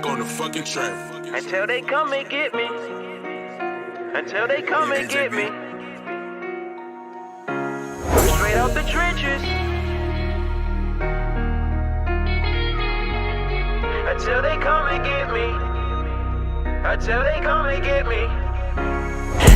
On the fucking track. Until they come and get me. Until they come and get me. Straight out the trenches. Until they come and get me. Until they come and get me.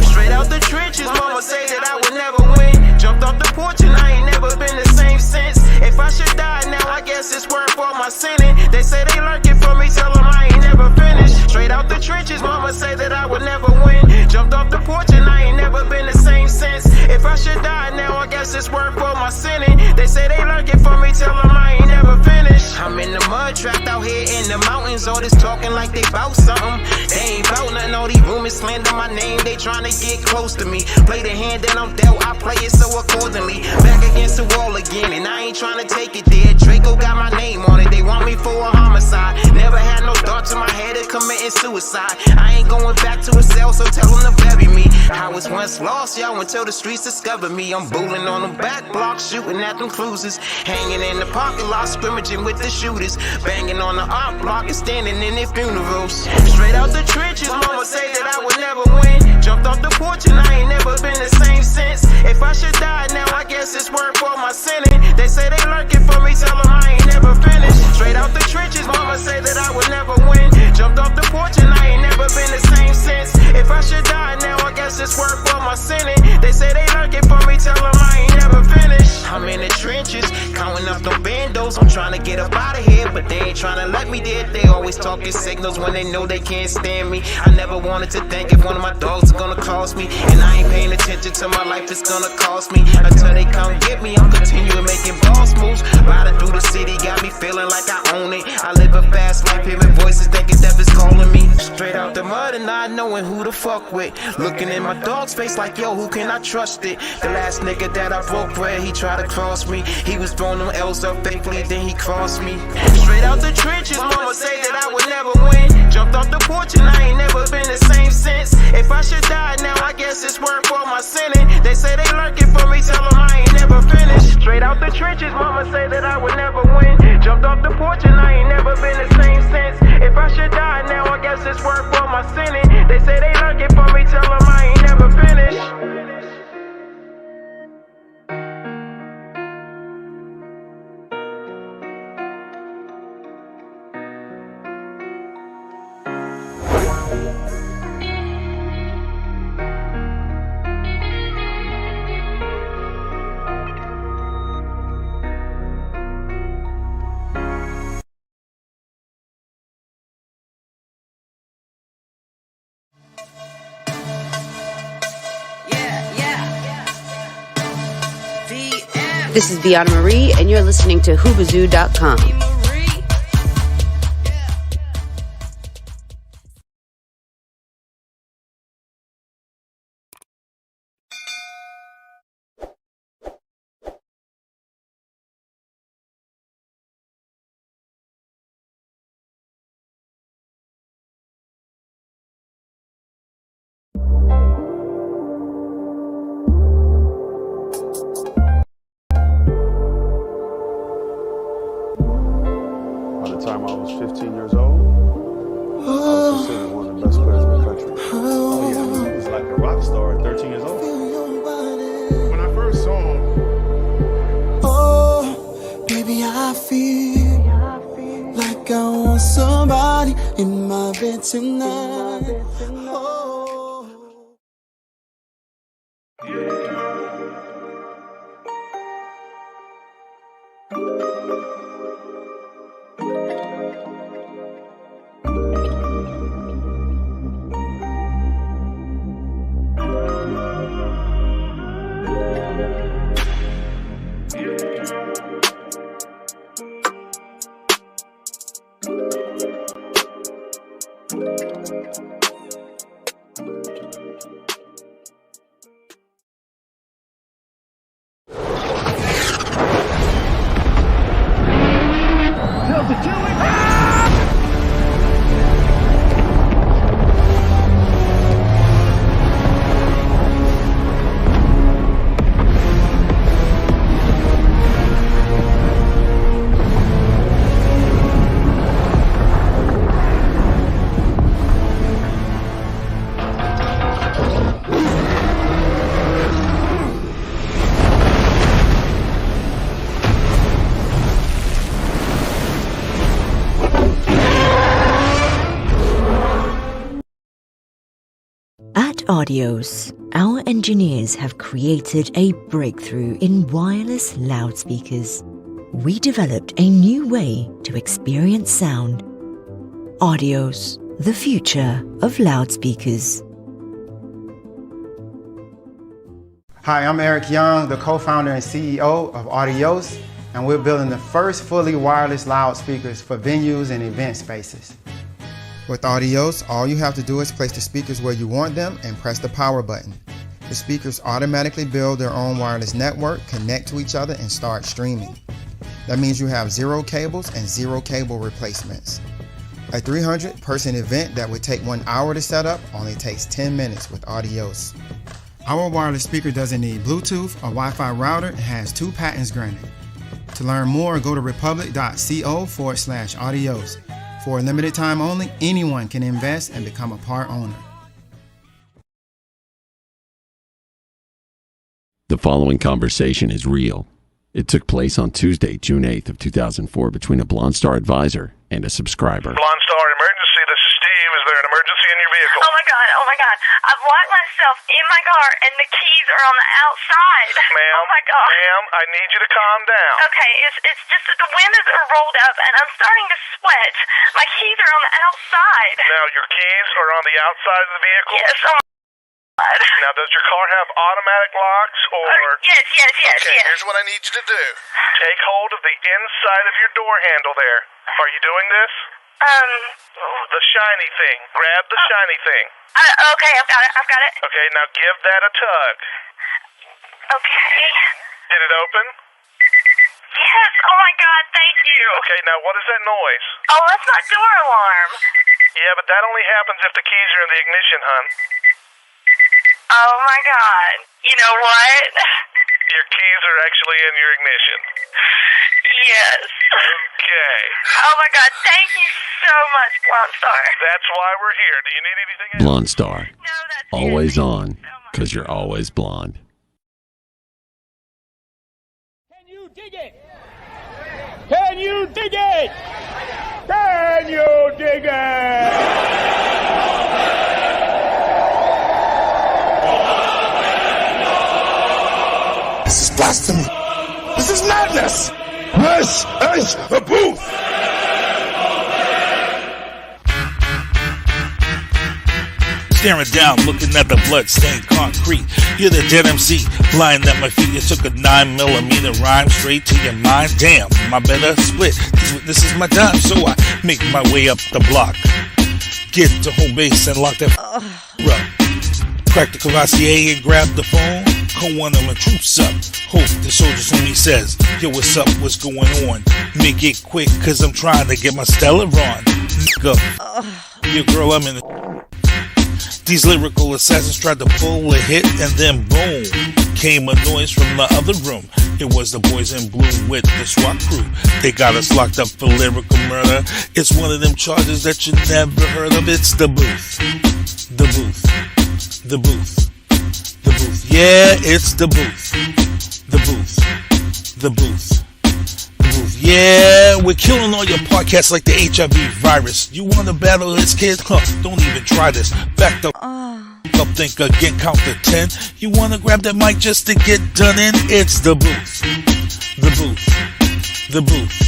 Straight out the trenches, mama say that I would never win. Jumped off the porch and I ain't never been the same since. If I should die now, I guess it's worth all my sinning. They say they lurking for me, tell them I ain't never finished. Straight out the trenches, mama say that I would never win. Jumped off the porch and I ain't never been the same since. If I should die now, I guess it's worth all my sinning. They say they lurking for me, tell them I ain't never finished. I'm in the mud, trapped out here in the mountains. All this talking like they bout something. They ain't bout nothing, all these rumors slander my name. They tryna get close to me. Play the hand that I'm dealt, I play it so accordingly. Back against the wall again, and I ain't tryna take it there. Draco got my name on it, they want me for a homicide. Never had no thoughts in my head of committing suicide. I ain't going back to a cell, so tell them to bury me. I was once lost, y'all, until the streets discovered me. I'm booling on them back blocks, shooting at them cruisers. Hanging in the parking lot, scrimmaging with the shooters. Banging on the art block and standing in their funerals. Straight out the trenches, mama say that I would never win. Jumped off the porch and I ain't never been the same since. If I should die now, I guess it's worth all my sinning. They say they lurking for me, tell them I ain't never finished. Straight out the trenches, mama say that I would never win. Jumped off the porch and I ain't never been the same since. If I should die now, I guess it's worth all my sinning. They say they lurking for me, tell them I ain't never finished. I'm in the trenches, counting up them bandos. I'm trying to get up out of here, but they ain't trying to let me there. They always talking signals when they know they can't stand me. I never wanted to think if one of my dogs is gonna cost me. And I ain't paying attention to my life, it's gonna cost me. Until they come get me, I'm continuing making boss moves. Riding through the city, got me feeling like I own it. I live a fast life, hearing voices thinking death is calling me. Straight out the mud and not knowing who to fuck with. Looking in my dog's face like, yo, who can I trust it? The last nigga that I broke bread, he tried to cross me. He was throwing them L's up faithfully, then he crossed me. Straight out the trenches, mama say that I would never win. Jumped off the porch and I ain't never been the same since. If I should die now, I guess it's worth all my sinning. They say they lurking for me, tell them I ain't never finished. Straight out the trenches, mama say that I would never win. Jumped off the porch and I ain't never been the same since. If I should die now, I guess it's worth all my sinning. They say they lurking for me, tell them I ain't never finished. This is Veana Marie, and you're listening to Hoobazoo.com. By the time I was 15 years old, I was considered one of the best players in the country. Oh yeah, he was like a rock star at 13 years old. When I first saw him, oh, baby, I feel like I want somebody in my bed tonight. Oh. Audios, our engineers have created a breakthrough in wireless loudspeakers. We developed a new way to experience sound. Audios, the future of loudspeakers. Hi, I'm Eric Young, the co-founder and CEO of Audios, and we're building the first fully wireless loudspeakers for venues and event spaces. With Audios, all you have to do is place the speakers where you want them and press the power button. The speakers automatically build their own wireless network, connect to each other, and start streaming. That means you have 0 cables and 0 cable replacements. A 300-person event that would take 1 hour to set up only takes 10 minutes with Audios. Our wireless speaker doesn't need Bluetooth or Wi-Fi router and has 2 patents granted. To learn more, go to republic.co/audios. For a limited time only, anyone can invest and become a part owner. The following conversation is real. It took place on Tuesday, June 8th of 2004 between a Blonde Star advisor and a subscriber. Blonde Star emergency, this is Steve. Is there an emergency in your vehicle? Oh my god. I've locked myself in my car and the keys are on the outside. Ma'am, oh my god. Ma'am, I need you to calm down. Okay, it's just that the windows are rolled up and I'm starting to sweat. My keys are on the outside. Now, your keys are on the outside of the vehicle? Yes, oh my god. Now, does your car have automatic locks or... Yes. Okay, here's what I need you to do. Take hold of the inside of your door handle there. Are you doing this? The shiny thing. Grab the shiny thing. Okay, I've got it. Okay, now give that a tug. Okay. Did it open? Yes, oh my god, thank you. Okay, now what is that noise? Oh, that's my door alarm. Yeah, but that only happens if the keys are in the ignition, hon. Oh my god. You know what? Your keys are actually in your ignition. Yes. Okay. Oh my god, thank you so much, Blonde Star. That's why we're here. Do you need anything else? Blonde Star. No, that's Always it. on, because you're always blonde. Can you dig it? Can you dig it? Can you dig it? This is blasphemy. This is madness. This is a booth. Staring down, looking at the blood-stained concrete. You're the dead MC, lying at my feet. You took a 9mm rhyme straight to your mind. Damn, my better split. This is my time, so I make my way up the block. Get to home base and lock that up. Crack the Cavassier and grab the phone. Call one of my troops up. Hope the soldiers homie says, yo, what's up, what's going on? Make it quick, cause I'm trying to get my Stella on. Nigga, your girl, I'm in the... These lyrical assassins tried to pull a hit, and then boom, came a noise from the other room. It was the boys in blue with the SWAT crew. They got us locked up for lyrical murder. It's one of them charges that you never heard of. It's the booth. The booth. The booth. The booth. Yeah, it's the booth. The booth. The booth. The booth. Yeah, we're killing all your podcasts like the HIV virus. You want to battle this kid? Huh, don't even try this. Back the up, think again, count to 10. You want to grab that mic just to get done in? It's the booth. The booth. The booth.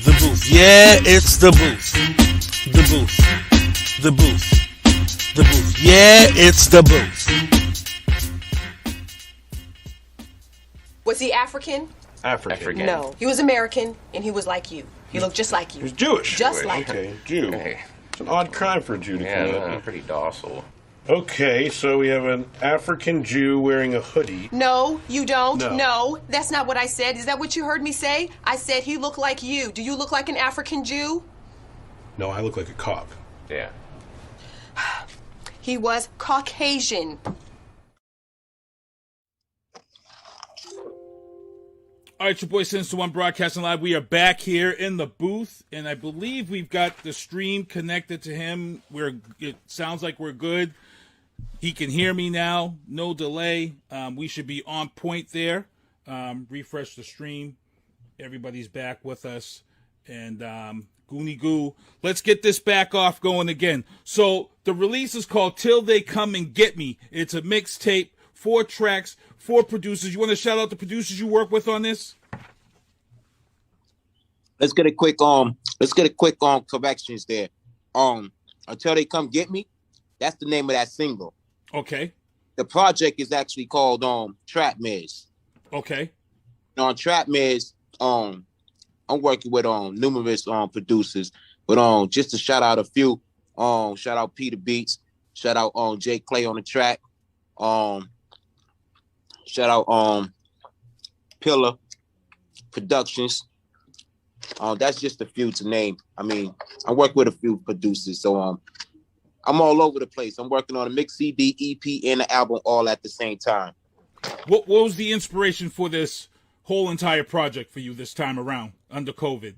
The booth. Yeah, it's the booth. The booth. The booth. The booth. Yeah, it's the booth. Was he African? African. No. He was American, and he was like you. He looked just like you. He was Jewish. Just like okay, him. Jew. Okay. It's an odd crime for a Jew to commit. I'm pretty docile. Okay, so we have an African Jew wearing a hoodie. No, you don't. No. No, that's not what I said. Is that what you heard me say? I said he looked like you. Do you look like an African Jew? No, I look like a cop. Yeah. He was Caucasian. All right, your boy Sins to One Broadcasting Live. We are back here in the booth, and I believe we've got the stream connected to him. It sounds like we're good. He can hear me now, no delay. We should be on point there. Refresh the stream. Everybody's back with us, and Goonie Goo. Let's get this back off going again. So the release is called Till They Come and Get Me. It's a mixtape, 4 tracks, 4 producers. You want to shout out the producers you work with on this? Let's get a quick corrections there. Until They Come Get Me, that's the name of that single. Okay. The project is actually called Trap Miz. Okay. And on Trap Miz, I'm working with numerous producers, but just to shout out a few, shout out Peter Beats, shout out Jay Clay on the track, shout out Pillar Productions. That's just a few to name. I mean, I work with a few producers, so I'm all over the place. I'm working on a mix CD, EP, and an album all at the same time. What was the inspiration for this whole entire project for you this time around under COVID?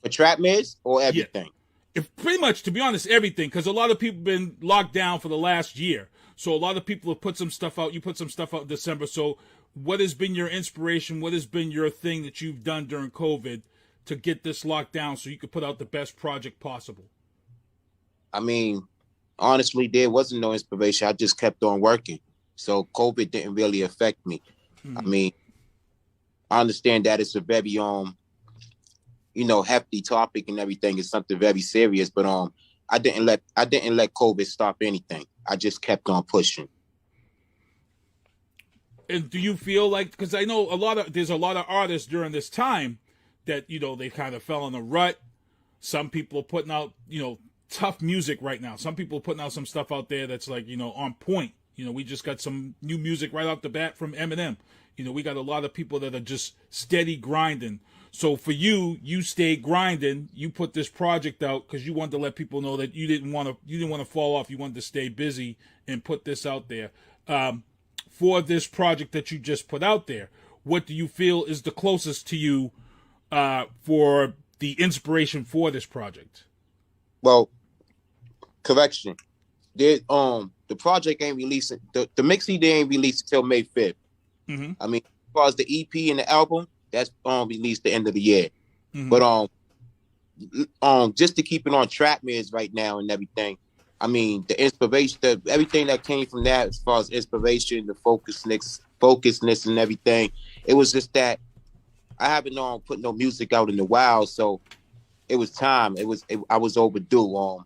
For Trap Miz or everything? Yeah. If pretty much, to be honest, everything, because a lot of people have been locked down for the last year. So a lot of people have put some stuff out. You put some stuff out in December. So what has been your inspiration? What has been your thing that you've done during COVID to get this locked down so you could put out the best project possible? I mean, honestly, there wasn't no inspiration. I just kept on working. So COVID didn't really affect me. I mean, I understand that it's a very, hefty topic and everything. It's something very serious, but I didn't let COVID stop anything. I just kept on pushing. And do you feel like, because I know there's a lot of artists during this time that, they kind of fell in a rut. Some people are putting out, tough music right now. Some people are putting out some stuff out there that's like, on point. We just got some new music right off the bat from Eminem. We got a lot of people that are just steady grinding. So for you stayed grinding. You put this project out because you wanted to let people know that you didn't want to fall off. You wanted to stay busy and put this out there. For this project that you just put out there, what do you feel is the closest to you for the inspiration for this project? Well, correction. The project ain't released. The mix CD ain't released until May 5th. Mm-hmm. I mean, as far as the EP and the album, that's released the end of the year. Mm-hmm. But just to keep it on Trap Miz right now and everything. I mean, the inspiration, everything that came from that, as far as inspiration, the focusedness and everything, it was just that I haven't put no music out in a while, so it was time. I was overdue.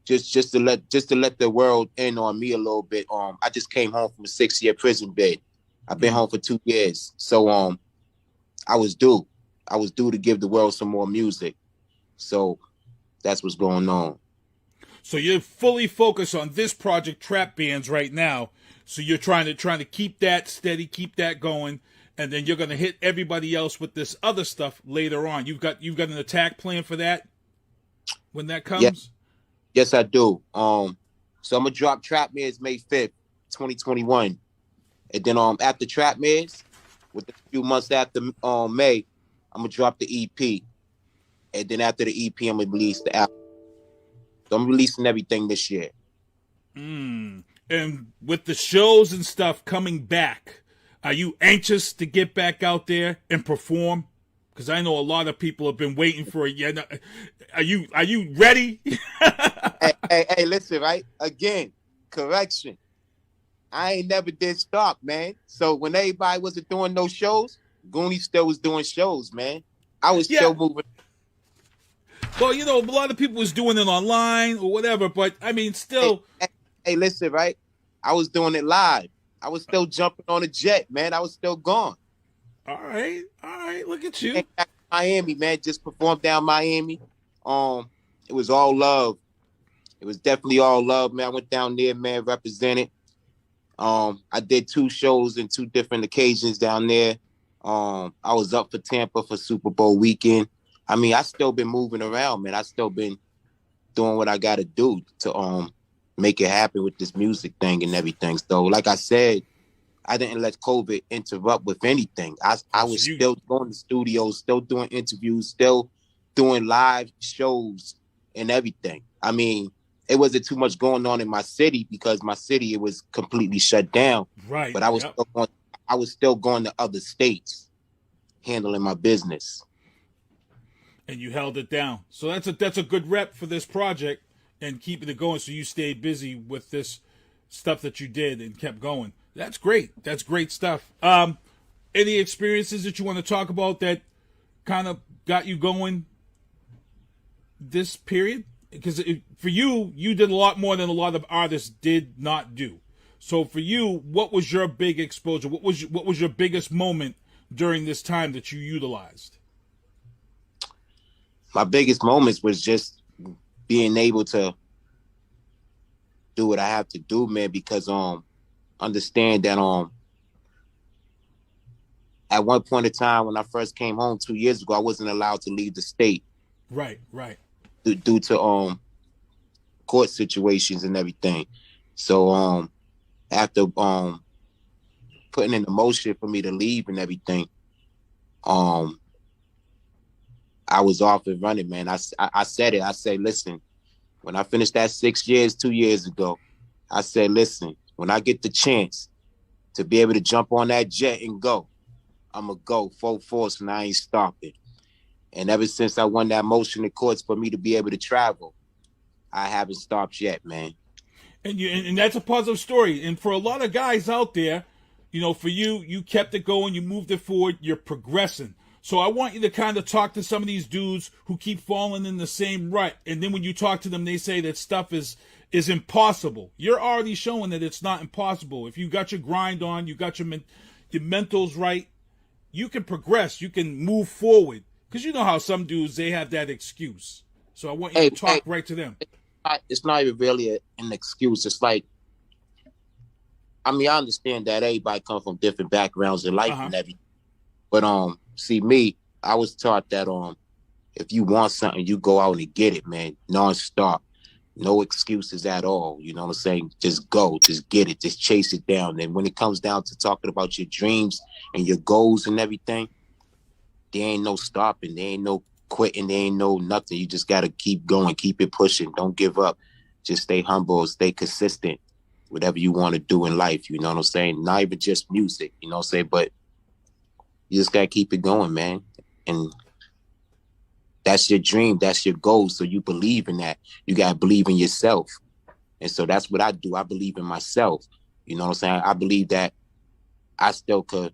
Just to let the world in on me a little bit. I just came home from a 6-year prison bed. I've been home for 2 years, so I was due. I was due to give the world some more music. So that's what's going on. So you're fully focused on this project, Trap Bands, right now. So you're trying to keep that steady, keep that going, and then you're going to hit everybody else with this other stuff later on. You've got an attack plan for that when that comes? Yes, I do. So I'm gonna drop Trap Miz May 5th, 2021. And then after Trap Miz, with a few months after May, I'm gonna drop the EP. And then after the EP, I'm gonna release the album. So I'm releasing everything this year. And with the shows and stuff coming back, are you anxious to get back out there and perform? Because I know a lot of people have been waiting for it. Yeah, are you ready? hey, listen, right? Again, correction. I ain't never did stop, man. So when everybody wasn't doing no shows, Goonie still was doing shows, man. I was still moving. Well, a lot of people was doing it online or whatever, but I mean, still. Hey, listen, right? I was doing it live. I was still jumping on a jet, man. I was still gone. All right. Look at you. Miami, man. Just performed down Miami. It was all love. It was definitely all love, man. I went down there, man, represented. I did 2 shows in 2 different occasions down there. I was up for Tampa for Super Bowl weekend. I mean, I still been moving around, man. I still been doing what I got to do to make it happen with this music thing and everything. So, like I said, I didn't let COVID interrupt with anything. I was still going to studios, still doing interviews, still doing live shows and everything. I mean, it wasn't too much going on in my city because my city, it was completely shut down. Right. But I was still going to other states, handling my business. And you held it down. So that's a good rep for this project and keeping it going. So you stayed busy with this stuff that you did and kept going. That's great. That's great stuff. Any experiences that you want to talk about that kind of got you going this period? Because for you did a lot more than a lot of artists did not do. So for you, what was your big exposure? What was your biggest moment during this time that you utilized? My biggest moments was just being able to do what I have to do, man, because understand that at one point in time when I first came home 2 years ago, I wasn't allowed to leave the state. Right. Due to court situations and everything. So after putting in the motion for me to leave and everything, I was off and running, man. I said it. I said, listen, when I finished that 6 years, 2 years ago, I said, listen, when I get the chance to be able to jump on that jet and go, I'm going to go full force and I ain't stopping. And ever since I won that motion in courts for me to be able to travel, I haven't stopped yet, man. And that's a positive story. And for a lot of guys out there, for you kept it going, you moved it forward, you're progressing. So I want you to kind of talk to some of these dudes who keep falling in the same rut. And then when you talk to them, they say that stuff is impossible. You're already showing that it's not impossible. If you got your grind on, you got your mentals right, you can progress, you can move forward. Because you know how some dudes, they have that excuse. So I want you to talk right to them. It's not even really an excuse. It's like, I understand that everybody comes from different backgrounds in life and everything. But see me, I was taught that if you want something, you go out and get it, man, non-stop. No excuses at all. You know what I'm saying? Just go, just get it, just chase it down. And when it comes down to talking about your dreams and your goals and everything, there ain't no stopping, there ain't no quitting, there ain't no nothing. You just gotta keep going, keep it pushing, don't give up. Just stay humble, stay consistent, whatever you want to do in life, you know what I'm saying? Not even just music, you know what I'm saying? But you just gotta keep it going, man. And that's your dream, that's your goal. So you believe in that. You gotta believe in yourself. And so that's what I do. I believe in myself. You know what I'm saying? I believe that I still could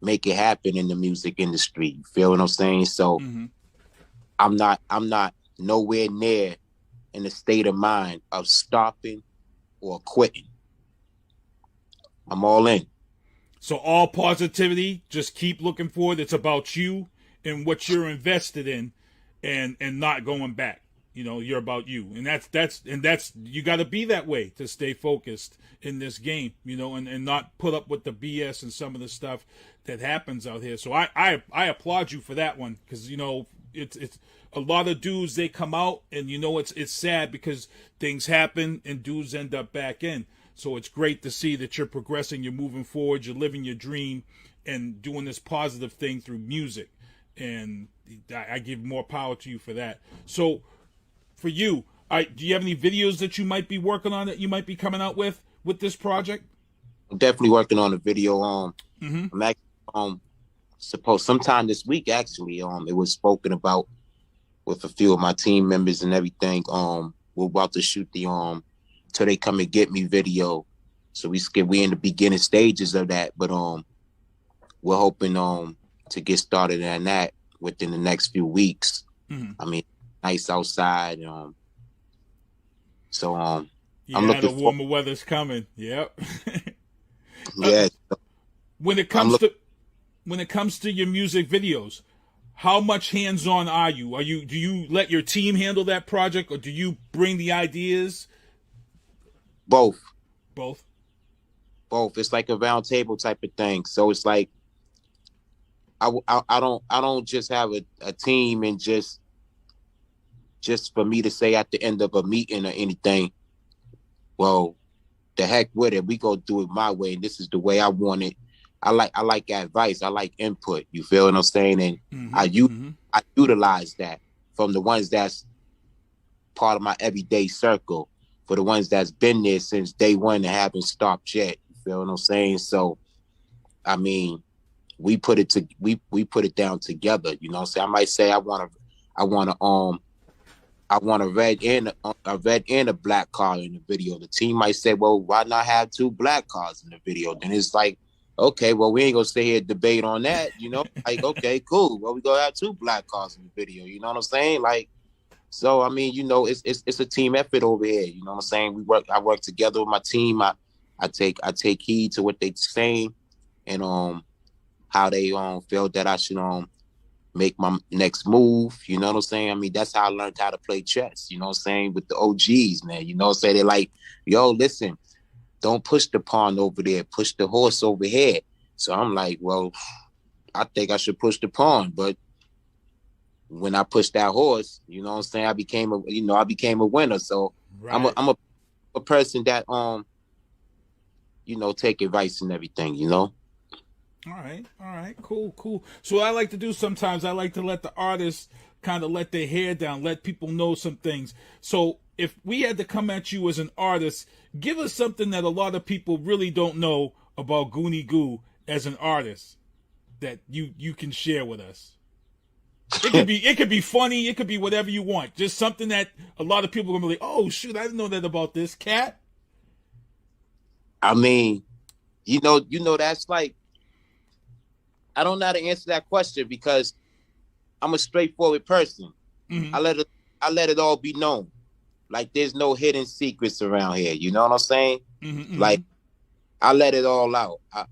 make it happen in the music industry. You feel what I'm saying? So I'm not nowhere near in a state of mind of stopping or quitting. I'm all in. So all positivity, just keep looking forward. It's about you and what you're invested in and not going back. You're about you. And that's you got to be that way to stay focused in this game, and not put up with the BS and some of the stuff that happens out here. So I applaud you for that one, because it's a lot of dudes, they come out and it's sad because things happen and dudes end up back in. So it's great to see that you're progressing, you're moving forward, you're living your dream and doing this positive thing through music. And I give more power to you for that. So for you, do you have any videos that you might be working on that you might be coming out with this project? I'm definitely working on a video. I'm actually supposed sometime this week. Actually, it was spoken about with a few of my team members and everything. We're about to shoot the Till They Come and Get Me video. So we in the beginning stages of that, but we're hoping to get started on that within the next few weeks. Nice outside. So I'm looking the warmer weather's coming. Yep. Yeah. When it comes to your music videos, how much hands-on are you? Do you let your team handle that project, or do you bring the ideas? Both. It's like a round table type of thing. So it's like I don't just have a team and just for me to say at the end of a meeting or anything, well, the heck with it, we go do it my way, and this is the way I want it. I like advice, I like input. You feel what I'm saying? And I utilize that from the ones that's part of my everyday circle, for the ones that's been there since day one and haven't stopped yet. You feel what I'm saying? So, we put it down together. You know what I'm saying? I might say I want a red and a black car in the video. The team might say, well, why not have 2 black cars in the video? Then it's like, okay, well, we ain't gonna sit here and debate on that, you know? Like, okay, cool. Well, we gonna have 2 black cars in the video. You know what I'm saying? Like, so I mean, you know, it's a team effort over here. You know what I'm saying? I work together with my team. I take heed to what they saying and how they feel that I should make my next move. You know what I'm saying? I mean, that's how I learned how to play chess. You know what I'm saying? With the OGs, man. You know what I'm saying? They're like, yo, listen, don't push the pawn over there. Push the horse over here. So I'm like, well, I think I should push the pawn, but when I pushed that horse, you know what I'm saying, I became a winner. So right. I'm a person that you know, take advice and everything, you know. All right, cool. So what I like to do sometimes, I like to let the artists kind of let their hair down, let people know some things. So if we had to come at you as an artist, give us something that a lot of people really don't know about Goonie Goo as an artist that you can share with us. It could be funny, it could be whatever you want. Just something that a lot of people are gonna be like, oh shoot, I didn't know that about this cat. I mean, you know, that's like, I don't know how to answer that question because I'm a straightforward person. Mm-hmm. I let it all be known. Like there's no hidden secrets around here. You know what I'm saying? Mm-hmm. Like I let it all out. I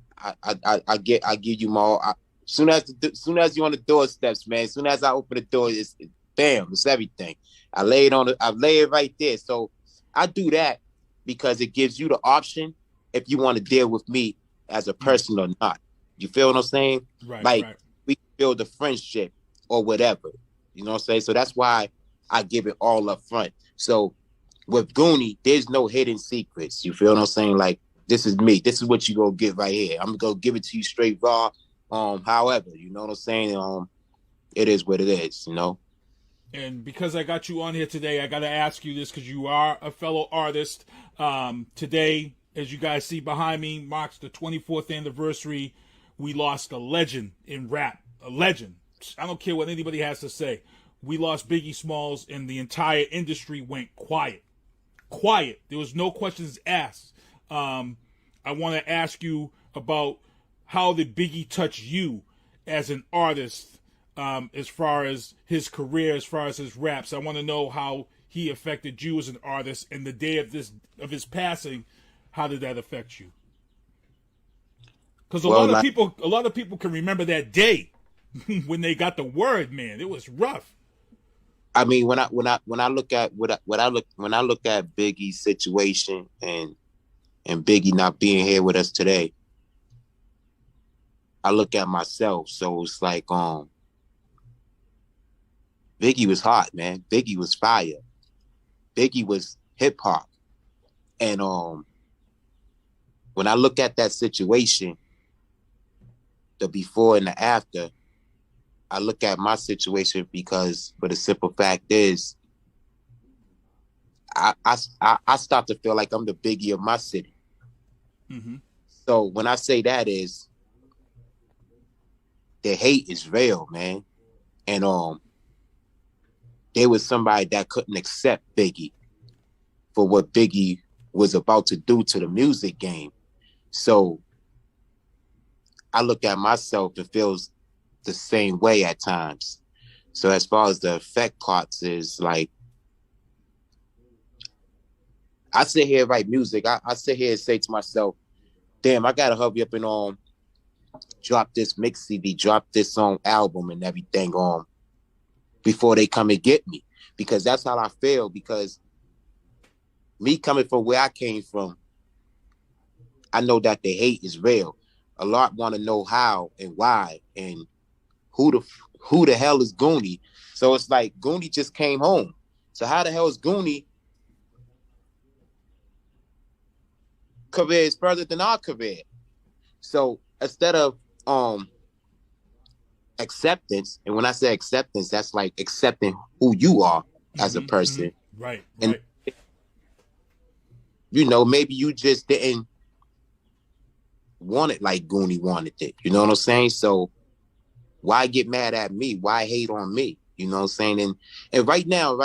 give you my all. Soon as you're on the doorsteps, man. As soon as I open the door, it's bam, it's everything. I lay it right there. So I do that because it gives you the option if you want to deal with me as a person or not. You feel what I'm saying? Right. Like we build a friendship or whatever. You know what I'm saying? So that's why I give it all up front. So with Goonie, there's no hidden secrets. You feel what I'm saying? Like this is me. This is what you gonna get right here. I'm gonna give it to you straight raw. However, you know what I'm saying? It is what it is, you know? And because I got you on here today, I got to ask you this because you are a fellow artist. Today, as you guys see behind me, marks the 24th anniversary. We lost a legend in rap. A legend. I don't care what anybody has to say. We lost Biggie Smalls and the entire industry went quiet. Quiet. There was no questions asked. I want to ask you about how did Biggie touch you as an artist, as far as his career, as far as his raps? I want to know how he affected you as an artist, and the day of his passing, how did that affect you? Because a lot of people can remember that day when they got the word, man. It was rough. I mean, when I look at Biggie's situation and Biggie not being here with us today, I look at myself. So it's like, Biggie was hot, man. Biggie was fire. Biggie was hip hop. And when I look at that situation, the before and the after, I look at my situation because, for the simple fact is, I start to feel like I'm the Biggie of my city. Mm-hmm. So when I say that is, the hate is real, man. And there was somebody that couldn't accept Biggie for what Biggie was about to do to the music game. So I look at myself and feels the same way at times. So as far as the effect parts is like, I sit here and write music. I sit here and say to myself, damn, I gotta hurry up and drop this mix CD, drop this album and everything before they come and get me. Because that's how I feel. Because me coming from where I came from, I know that the hate is real. A lot want to know how and why and who the hell is Goonie. So it's like Goonie just came home. So how the hell is Goonie career is further than our career? So instead of acceptance, and when I say acceptance, that's like accepting who you are as a person. Mm-hmm. Right. And you know, maybe you just didn't want it like Goonie wanted it. You know what I'm saying? So why get mad at me? Why hate on me? You know what I'm saying? And right now,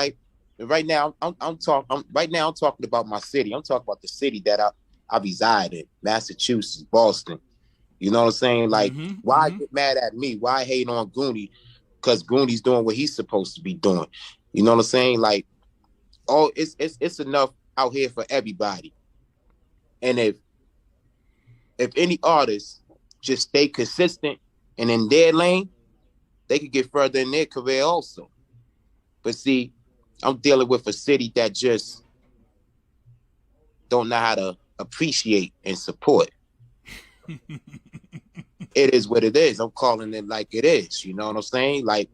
I'm talking about my city. I'm talking about the city that I reside in, Massachusetts, Boston. You know what I'm saying? Like, why get mad at me? Why hate on Goonie? Because Goonie's doing what he's supposed to be doing. You know what I'm saying? Like, it's enough out here for everybody. And if any artist just stay consistent and in their lane, they could get further in their career also. But see, I'm dealing with a city that just don't know how to appreciate and support. It is what it is. I'm calling it like it is. You know what I'm saying? Like,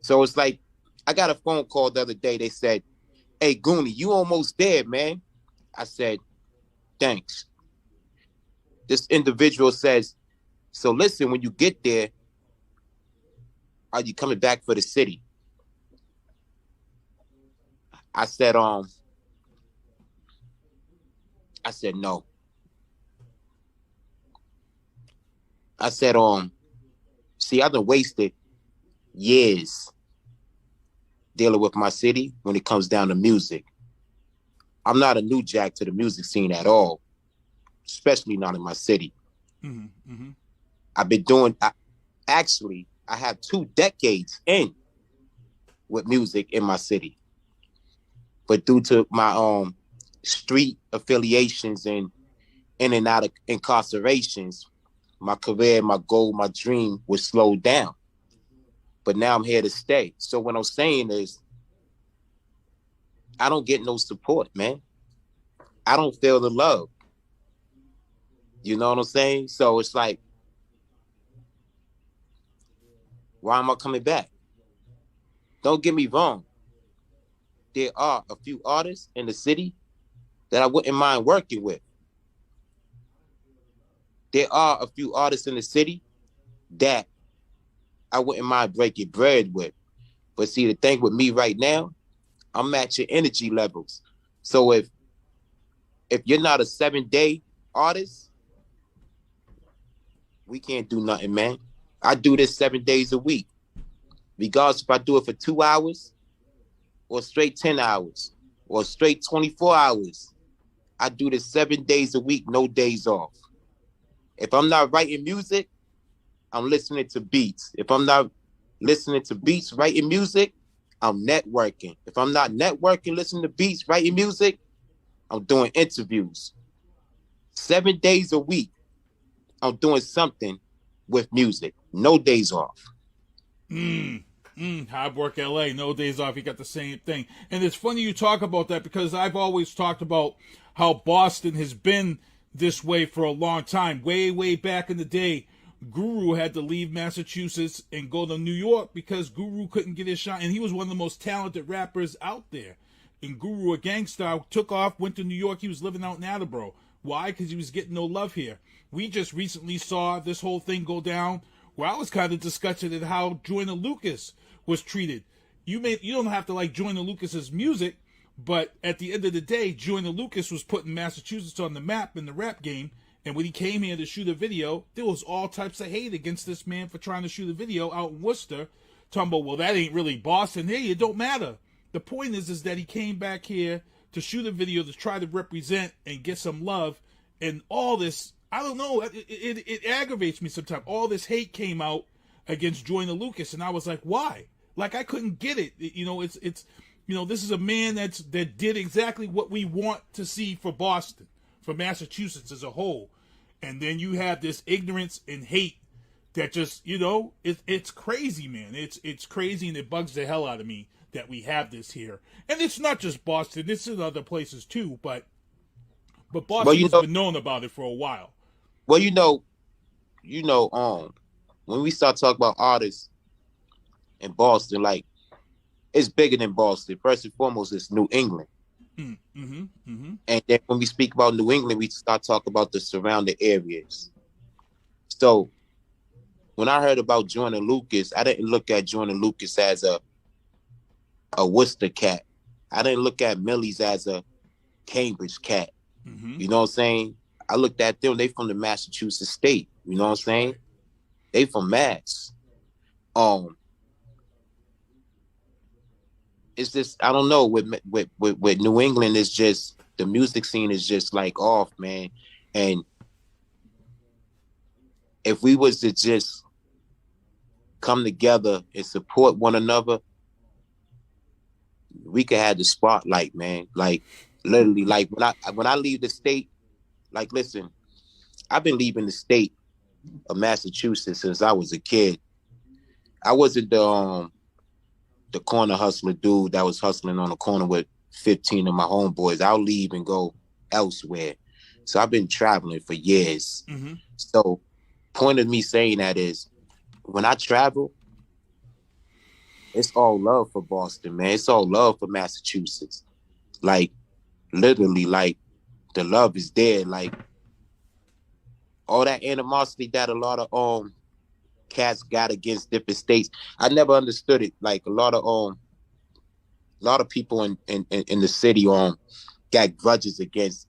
so it's like, I got a phone call the other day. They said, "Hey, Goonie, you almost there, man." I said, "Thanks." This individual says, "So listen, when you get there, are you coming back for the city?" I said, no. I said, see, I done wasted years dealing with my city when it comes down to music. I'm not a new jack to the music scene at all, especially not in my city. I've been doing, I have 2 decades in with music in my city. But due to my street affiliations and in and out of incarcerations, my career, my goal, my dream was slowed down. But now I'm here to stay. So what I'm saying is, I don't get no support, man. I don't feel the love. You know what I'm saying? So it's like, why am I coming back? Don't get me wrong. There are a few artists in the city that I wouldn't mind working with. There are a few artists in the city that I wouldn't mind breaking bread with. But see, the thing with me right now, I'm matching energy levels. So if you're not a 7-day artist, we can't do nothing, man. I do this 7 days a week. Regardless if I do it for 2 hours or straight 10 hours or straight 24 hours, I do this 7 days a week, no days off. If I'm not writing music, I'm listening to beats. If I'm not listening to beats, writing music, I'm networking. If I'm not networking, listening to beats, writing music, I'm doing interviews. 7 days a week, I'm doing something with music. No days off. Hard Work LA, no days off. You got the same thing. And it's funny you talk about that because I've always talked about how Boston has been this way for a long time. Way back in the day, Guru had to leave Massachusetts and go to New York because Guru couldn't get his shot. And he was one of the most talented rappers out there. And Guru, a Gangsta, took off, went to New York. He was living out in Attleboro. Why? Because he was getting no love here. We just recently saw this whole thing go down where I was kind of disgusted at how Joyner Lucas was treated. You don't have to like Joyner Lucas's music, but at the end of the day, Joyner Lucas was putting Massachusetts on the map in the rap game. And when he came here to shoot a video, there was all types of hate against this man for trying to shoot a video out in Worcester. Talking about, well, that ain't really Boston. Hey, it don't matter. The point is that he came back here to shoot a video to try to represent and get some love. And all this, I don't know, it aggravates me sometimes. All this hate came out against Joyner Lucas, and I was like, why? Like, I couldn't get it. This is a man that did exactly what we want to see for Boston, for Massachusetts as a whole. And then you have this ignorance and hate that just, it's crazy, man. It's crazy, and it bugs the hell out of me that we have this here. And it's not just Boston, it's in other places too, but Boston has been known about it for a while. Well, when we start talking about artists in Boston, like, it's bigger than Boston. First and foremost, it's New England. And then when we speak about New England, we start talking about the surrounding areas. So when I heard about Joyner Lucas, I didn't look at Joyner Lucas as a Worcester cat. I didn't look at Millie's as a Cambridge cat. You know what I'm saying? I looked at them, they from the Massachusetts state, you know what I'm saying? They from Mass. It's just, I don't know, with New England, it's just, the music scene is just like off, man. And if we was to just come together and support one another, we could have the spotlight, man. Like literally, like when I leave the state, like listen, I've been leaving the state of Massachusetts since I was a kid. I wasn't the corner hustler dude that was hustling on the corner with 15 of my homeboys. I'll leave and go elsewhere. So I've been traveling for years. Mm-hmm. So point of me saying that is, when I travel, it's all love for Boston, man. It's all love for Massachusetts. Like, literally, like, the love is there. Like, all that animosity that a lot of cats got against different states, I never understood it. Like, a lot of people in the city got grudges against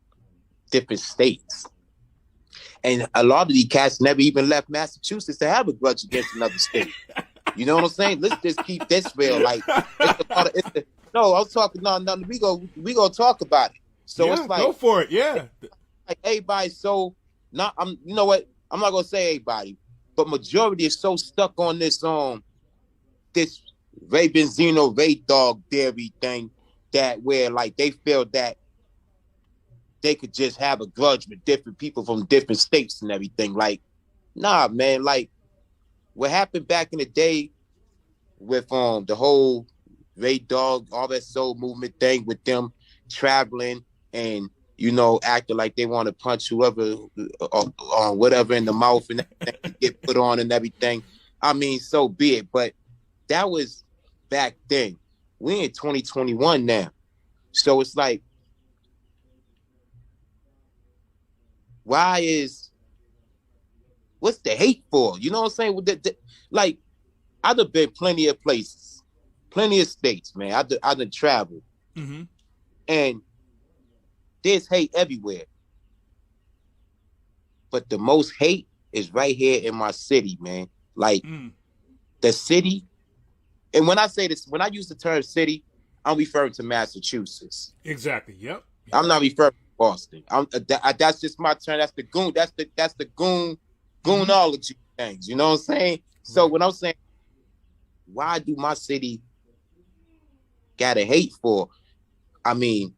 different states. And a lot of these cats never even left Massachusetts to have a grudge against another state. You know what I'm saying? Let's just keep this real. Like, no, I'm talking. No, we go talk about it. So yeah, it's like, go for it. Yeah, like everybody's so not. You know what? I'm not gonna say everybody, but majority is so stuck on this this Ray Benzino, Ray Dog theory thing, that where like they feel that they could just have a grudge with different people from different states and everything. Like, nah, man. Like, what happened back in the day with the whole Ray Dog, all that soul movement thing with them traveling and, you know, acting like they want to punch whoever or whatever in the mouth and everything, get put on and everything. I mean, so be it. But that was back then. We're in 2021 now. So it's like, what's the hate for? You know what I'm saying? Like, I've been plenty of places, plenty of states, man. I've done traveled. Mm-hmm. And there's hate everywhere. But the most hate is right here in my city, man. Like, the city. And when I say this, when I use the term city, I'm referring to Massachusetts. Exactly. Yep. I'm not referring to Boston. That's just my term. That's the goon. That's the goonology things. You know what I'm saying? So when I'm saying, why do my city got a hate for? I mean,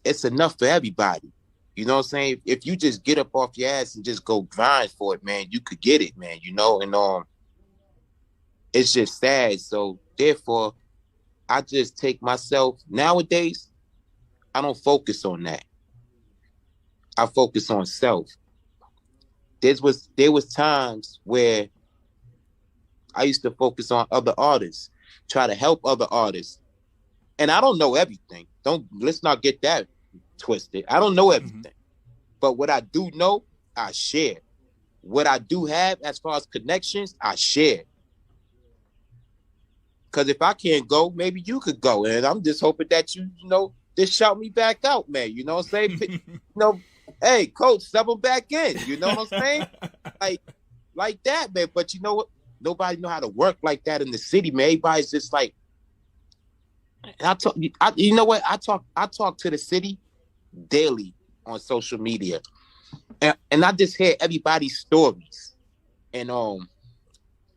it's enough for everybody. You know what I'm saying? If you just get up off your ass and just go grind for it, man, you could get it, man. You know, and it's just sad. So therefore, I just take myself nowadays. I don't focus on that. I focus on self. There was times where I used to focus on other artists, try to help other artists. And I don't know everything. Let's not get that twisted. I don't know everything. Mm-hmm. But what I do know, I share. What I do have as far as connections, I share. Because if I can't go, maybe you could go. And I'm just hoping that you know, just shout me back out, man. You know what I'm saying? You know, hey, coach, step them back in. You know what I'm saying? Like that, man. But you know what? Nobody know how to work like that in the city, man. Everybody's just like, you know what? I talk to the city daily on social media. And I just hear everybody's stories. And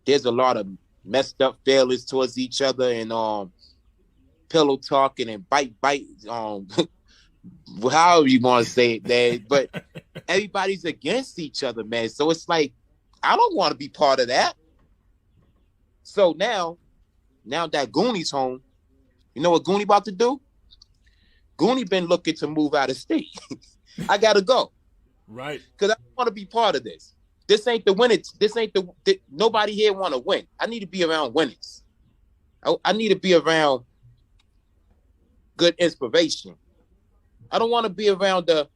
there's a lot of messed up feelings towards each other and pillow talking and bite however you want to say it, man. But everybody's against each other, man. So it's like, I don't want to be part of that. So now that Goonie's home, you know what Goonie about to do? Goonie been looking to move out of state. I gotta go. Right. Because I want to be part of this. This ain't the winners. Nobody here want to win. I need to be around winners. I need to be around good inspiration. I don't want to be around the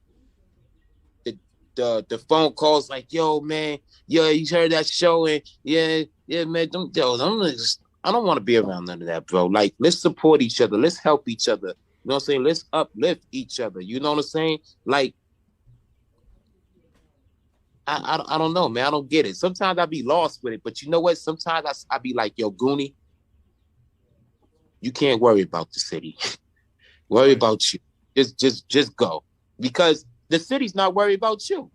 phone calls like, yo, man, yo, you heard that show and yeah, man, I don't want to be around none of that, bro. Like, let's support each other. Let's help each other. You know what I'm saying? Let's uplift each other. You know what I'm saying? Like, I don't know, man. I don't get it. Sometimes I be lost with it, but you know what? Sometimes I be like, yo, Goonie, you can't worry about the city. Worry about you. Just go. Because the city's not worried about you.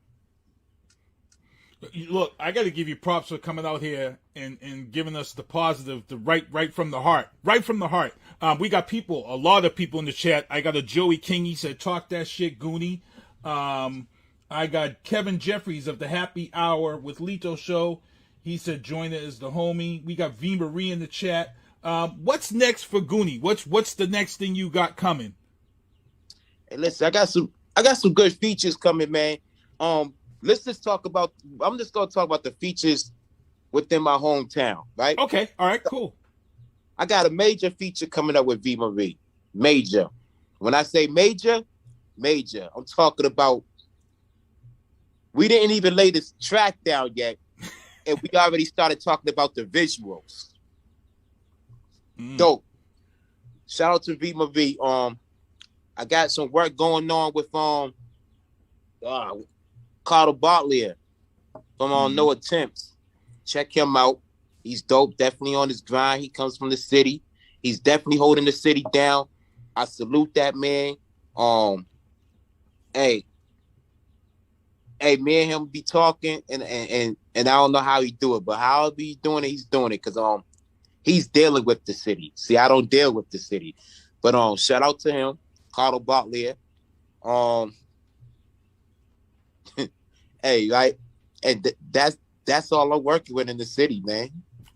Look, I got to give you props for coming out here and giving us the positive, the right from the heart. Right from the heart. We got a lot of people in the chat. I got a Joey King. He said, talk that shit, Goonie. I got Kevin Jeffries of the Happy Hour with Lito Show. He said, join it as the homie. We got V. Marie in the chat. What's next for Goonie? What's the next thing you got coming? Hey, listen, I got some good features coming, man. Let's just talk about. I'm just gonna talk about the features within my hometown, right? Okay, all right, cool. I got a major feature coming up with V. Marie. Major. When I say major, I'm talking about. We didn't even lay this track down yet, and we already started talking about the visuals. Dope. Shout out to V. Marie. I got some work going on with Carter Bartley from No Attempts. Check him out. He's dope. Definitely on his grind. He comes from the city. He's definitely holding the city down. I salute that man. Hey, me and him be talking, and I don't know how he do it, but however he's doing it, because he's dealing with the city. See, I don't deal with the city, but shout out to him, Carter Bartley. Hey, right, and that's all I'm working with in the city, man.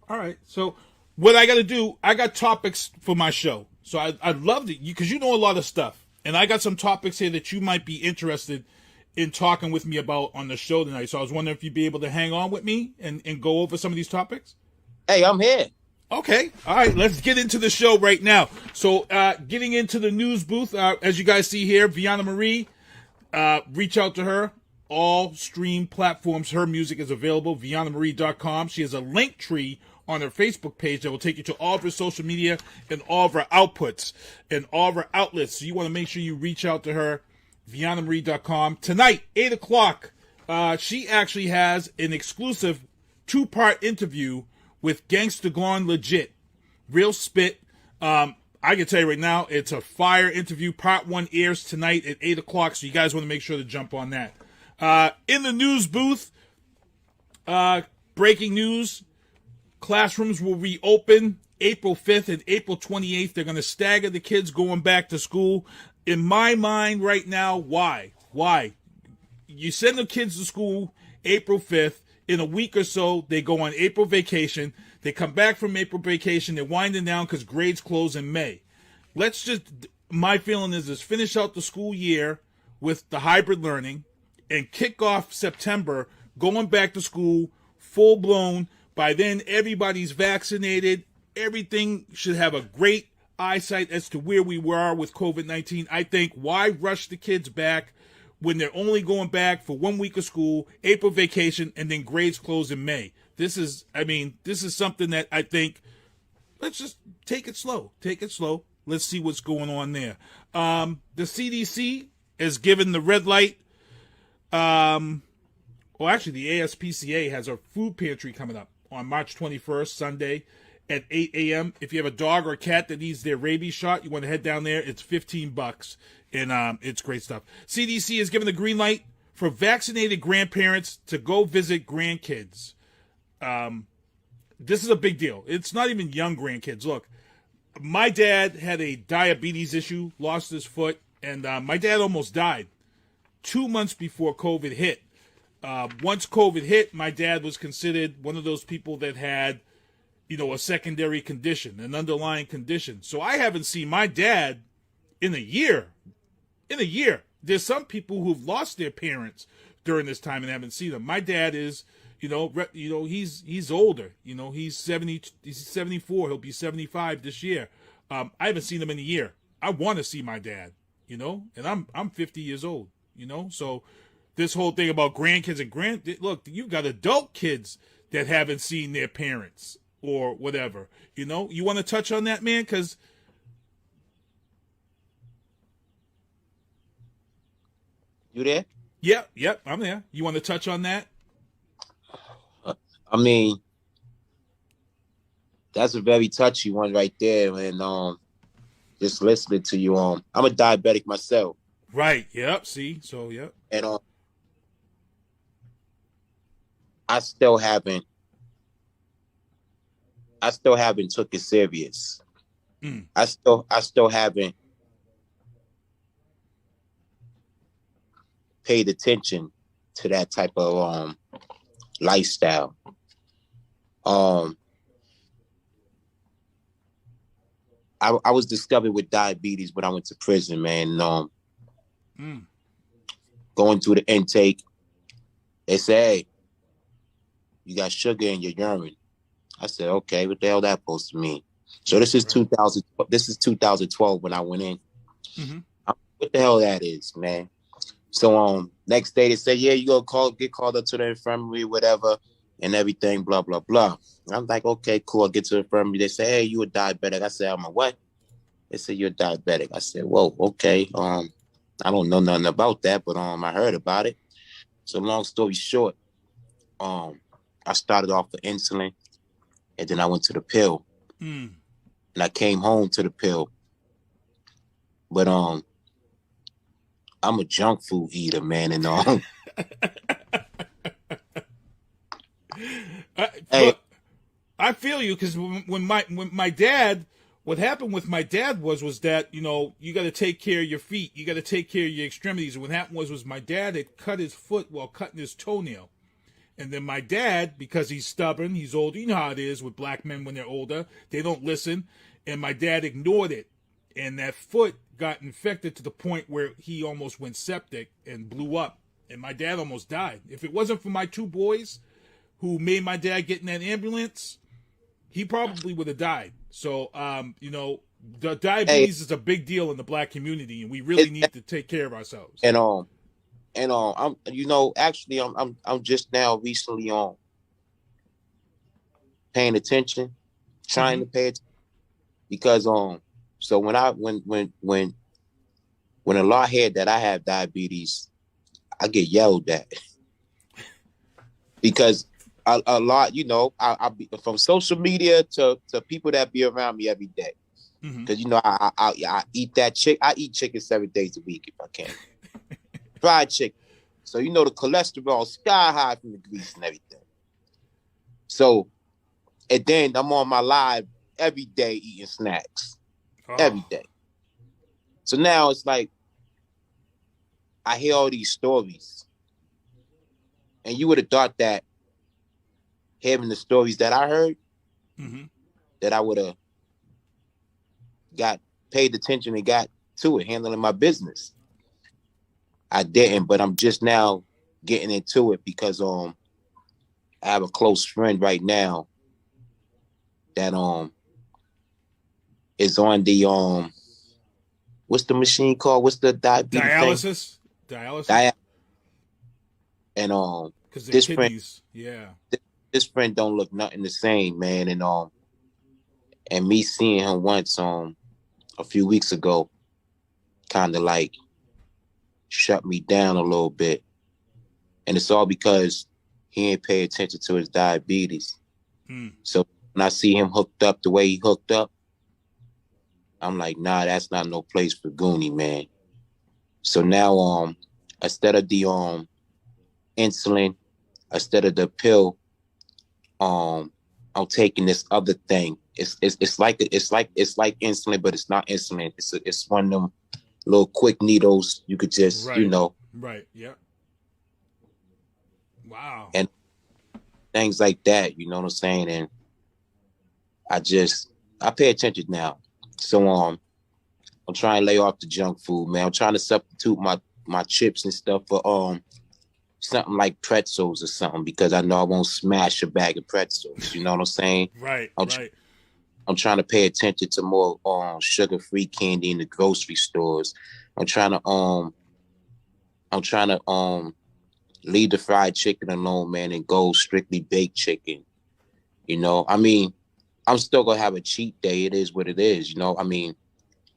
All right, so what I got to do, I got topics for my show, so I'd love to, because you know a lot of stuff, and I got some topics here that you might be interested in talking with me about on the show tonight. So I was wondering if you'd be able to hang on with me and go over some of these topics. Hey, I'm here. Okay. All right. Let's get into the show right now. So getting into the news booth, as you guys see here, Veana Marie, reach out to her. All stream platforms. Her music is available. VeanaMarie.com. She has a link tree on her Facebook page that will take you to all of her social media and all of her outputs and all of her outlets. So you want to make sure you reach out to her. VeanaMarie.com. Tonight, 8 o'clock, she actually has an exclusive 2-part interview with Gangsta Gone Legit. Real spit. I can tell you right now, it's a fire interview. Part 1 airs tonight at 8 o'clock, so you guys want to make sure to jump on that. In the news booth, breaking news, classrooms will reopen April 5th and April 28th. They're going to stagger the kids going back to school. In my mind right now, why? You send the kids to school April 5th. In a week or so, they go on April vacation. They come back from April vacation. They're winding down because grades close in May. My feeling is finish out the school year with the hybrid learning and kick off September, going back to school, full blown. By then, everybody's vaccinated. Everything should have a great eyesight as to where we were with COVID-19. I think, why rush the kids back when they're only going back for 1 week of school, April vacation, and then grades close in May? This is something that I think, let's just take it slow. Let's see what's going on there. The CDC has given the red light. Actually, the ASPCA has a food pantry coming up on March 21st, Sunday, at 8 a.m. If you have a dog or a cat that needs their rabies shot, you want to head down there. It's $15, and it's great stuff. CDC has given the green light for vaccinated grandparents to go visit grandkids. This is a big deal. It's not even young grandkids. Look, my dad had a diabetes issue, lost his foot, and my dad almost died 2 months before COVID hit. Once COVID hit, my dad was considered one of those people that had, a secondary condition, an underlying condition. So I haven't seen my dad in a year. There's some people who've lost their parents during this time and haven't seen them. My dad is, he's older. He's 70, he's 74. He'll be 75 this year. I haven't seen him in a year. I want to see my dad, and I'm 50 years old, So this whole thing about grandkids and look, you've got adult kids that haven't seen their parents or whatever. You want to touch on that, man? Because you there? Yep, I'm there. You want to touch on that? I mean, that's a very touchy one right there. And just listening to you, I'm a diabetic myself. Right. Yep. See. So. Yep. And I still haven't took it serious. I still haven't paid attention to that type of lifestyle. I was discovered with diabetes when I went to prison, man. Going through the intake, they say, hey, you got sugar in your urine. I said, okay, what the hell that supposed to mean? So this is 2000. This is 2012 when I went in. What the hell that is, man? So next day they say, yeah, you get called up to the infirmary, whatever, and everything, blah blah blah. And I'm like, okay, cool. I get to the infirmary. They say, hey, you a diabetic? I said, I'm a what? They said, you're a diabetic. I said, whoa, okay. I don't know nothing about that, but I heard about it. So long story short, I started off with insulin, and then I went to the pill, and I came home to the pill. But I'm a junk food eater, man, and I feel you, because when my dad, what happened with my dad was that, you know, you got to take care of your feet, you got to take care of your extremities. And what happened was my dad had cut his foot while cutting his toenail. And then my dad, because he's stubborn, he's old, you know how it is with black men when they're older, they don't listen. And my dad ignored it. And that foot got infected to the point where he almost went septic and blew up. And my dad almost died. If it wasn't for my two boys who made my dad get in that ambulance, he probably would have died. So, you know, the diabetes is a big deal in the black community, and we really need to take care of ourselves. And I'm, you know, actually, I'm just now recently paying attention, trying to pay attention, because so when a law heard that I have diabetes, I get yelled at because a lot, you know, I be from social media to people that be around me every day, because you know I eat that chick. I eat chicken 7 days a week if I can. Fried chicken. So, you know, the cholesterol sky high from the grease and everything. So, and then I'm on my live every day eating snacks. Every day. So now it's like, I hear all these stories. And you would have thought that hearing the stories that I heard, that I would have paid attention and got to it, handling my business. I didn't, but I'm just now getting into it because I have a close friend right now that is on the what's the machine called? What's the diabetes dialysis? And because this kidneys, this friend don't look nothing the same, man. And me seeing him once a few weeks ago kind of like shut me down a little bit. And it's all because he ain't pay attention to his diabetes. So when I see him hooked up the way he hooked up, I'm like, nah, that's not no place for Goonie, man. So now instead of the insulin, instead of the pill, I'm taking this other thing. It's like insulin, but it's not insulin. It's one of them little quick needles you could just, you know. Right, yeah. Wow. And things like that, you know what I'm saying? And I pay attention now. So I'm trying to lay off the junk food, man. I'm trying to substitute my chips and stuff for something like pretzels or something, because I know I won't smash a bag of pretzels, you know what I'm saying? Right, I'm trying to pay attention to more sugar-free candy in the grocery stores. I'm trying to leave the fried chicken alone, man, and go strictly baked chicken. You know, I mean, I'm still gonna have a cheat day. It is what it is. You know, I mean,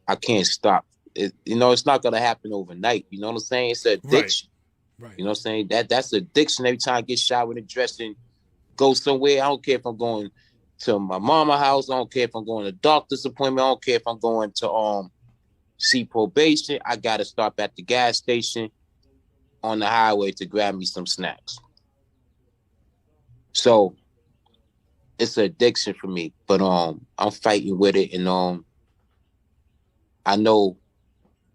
I can't stop. You know, it's not gonna happen overnight. You know what I'm saying? It's an addiction. Right. You know what I'm saying? That's addiction. Every time I get showered and dressed and go somewhere. I don't care if I'm going to my mama's house. I don't care if I'm going to a doctor's appointment. I don't care if I'm going to see probation. I gotta stop at the gas station on the highway to grab me some snacks. So it's an addiction for me, but I'm fighting with it, and I know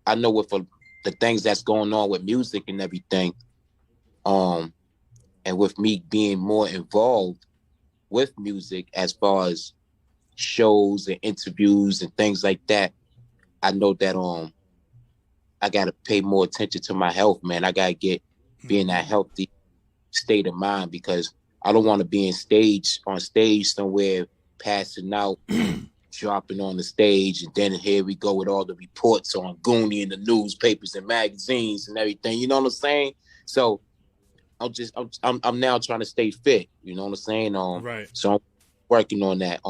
with the things that's going on with music and everything, and with me being more involved with music as far as shows and interviews and things like that, I know that I gotta pay more attention to my health, man. I gotta be in that healthy state of mind, because I don't want to be on stage somewhere, passing out, dropping on the stage, and then here we go with all the reports on Goonie in the newspapers and magazines and everything. You know what I'm saying? So I'm now trying to stay fit. You know what I'm saying? Right. So I'm working on that.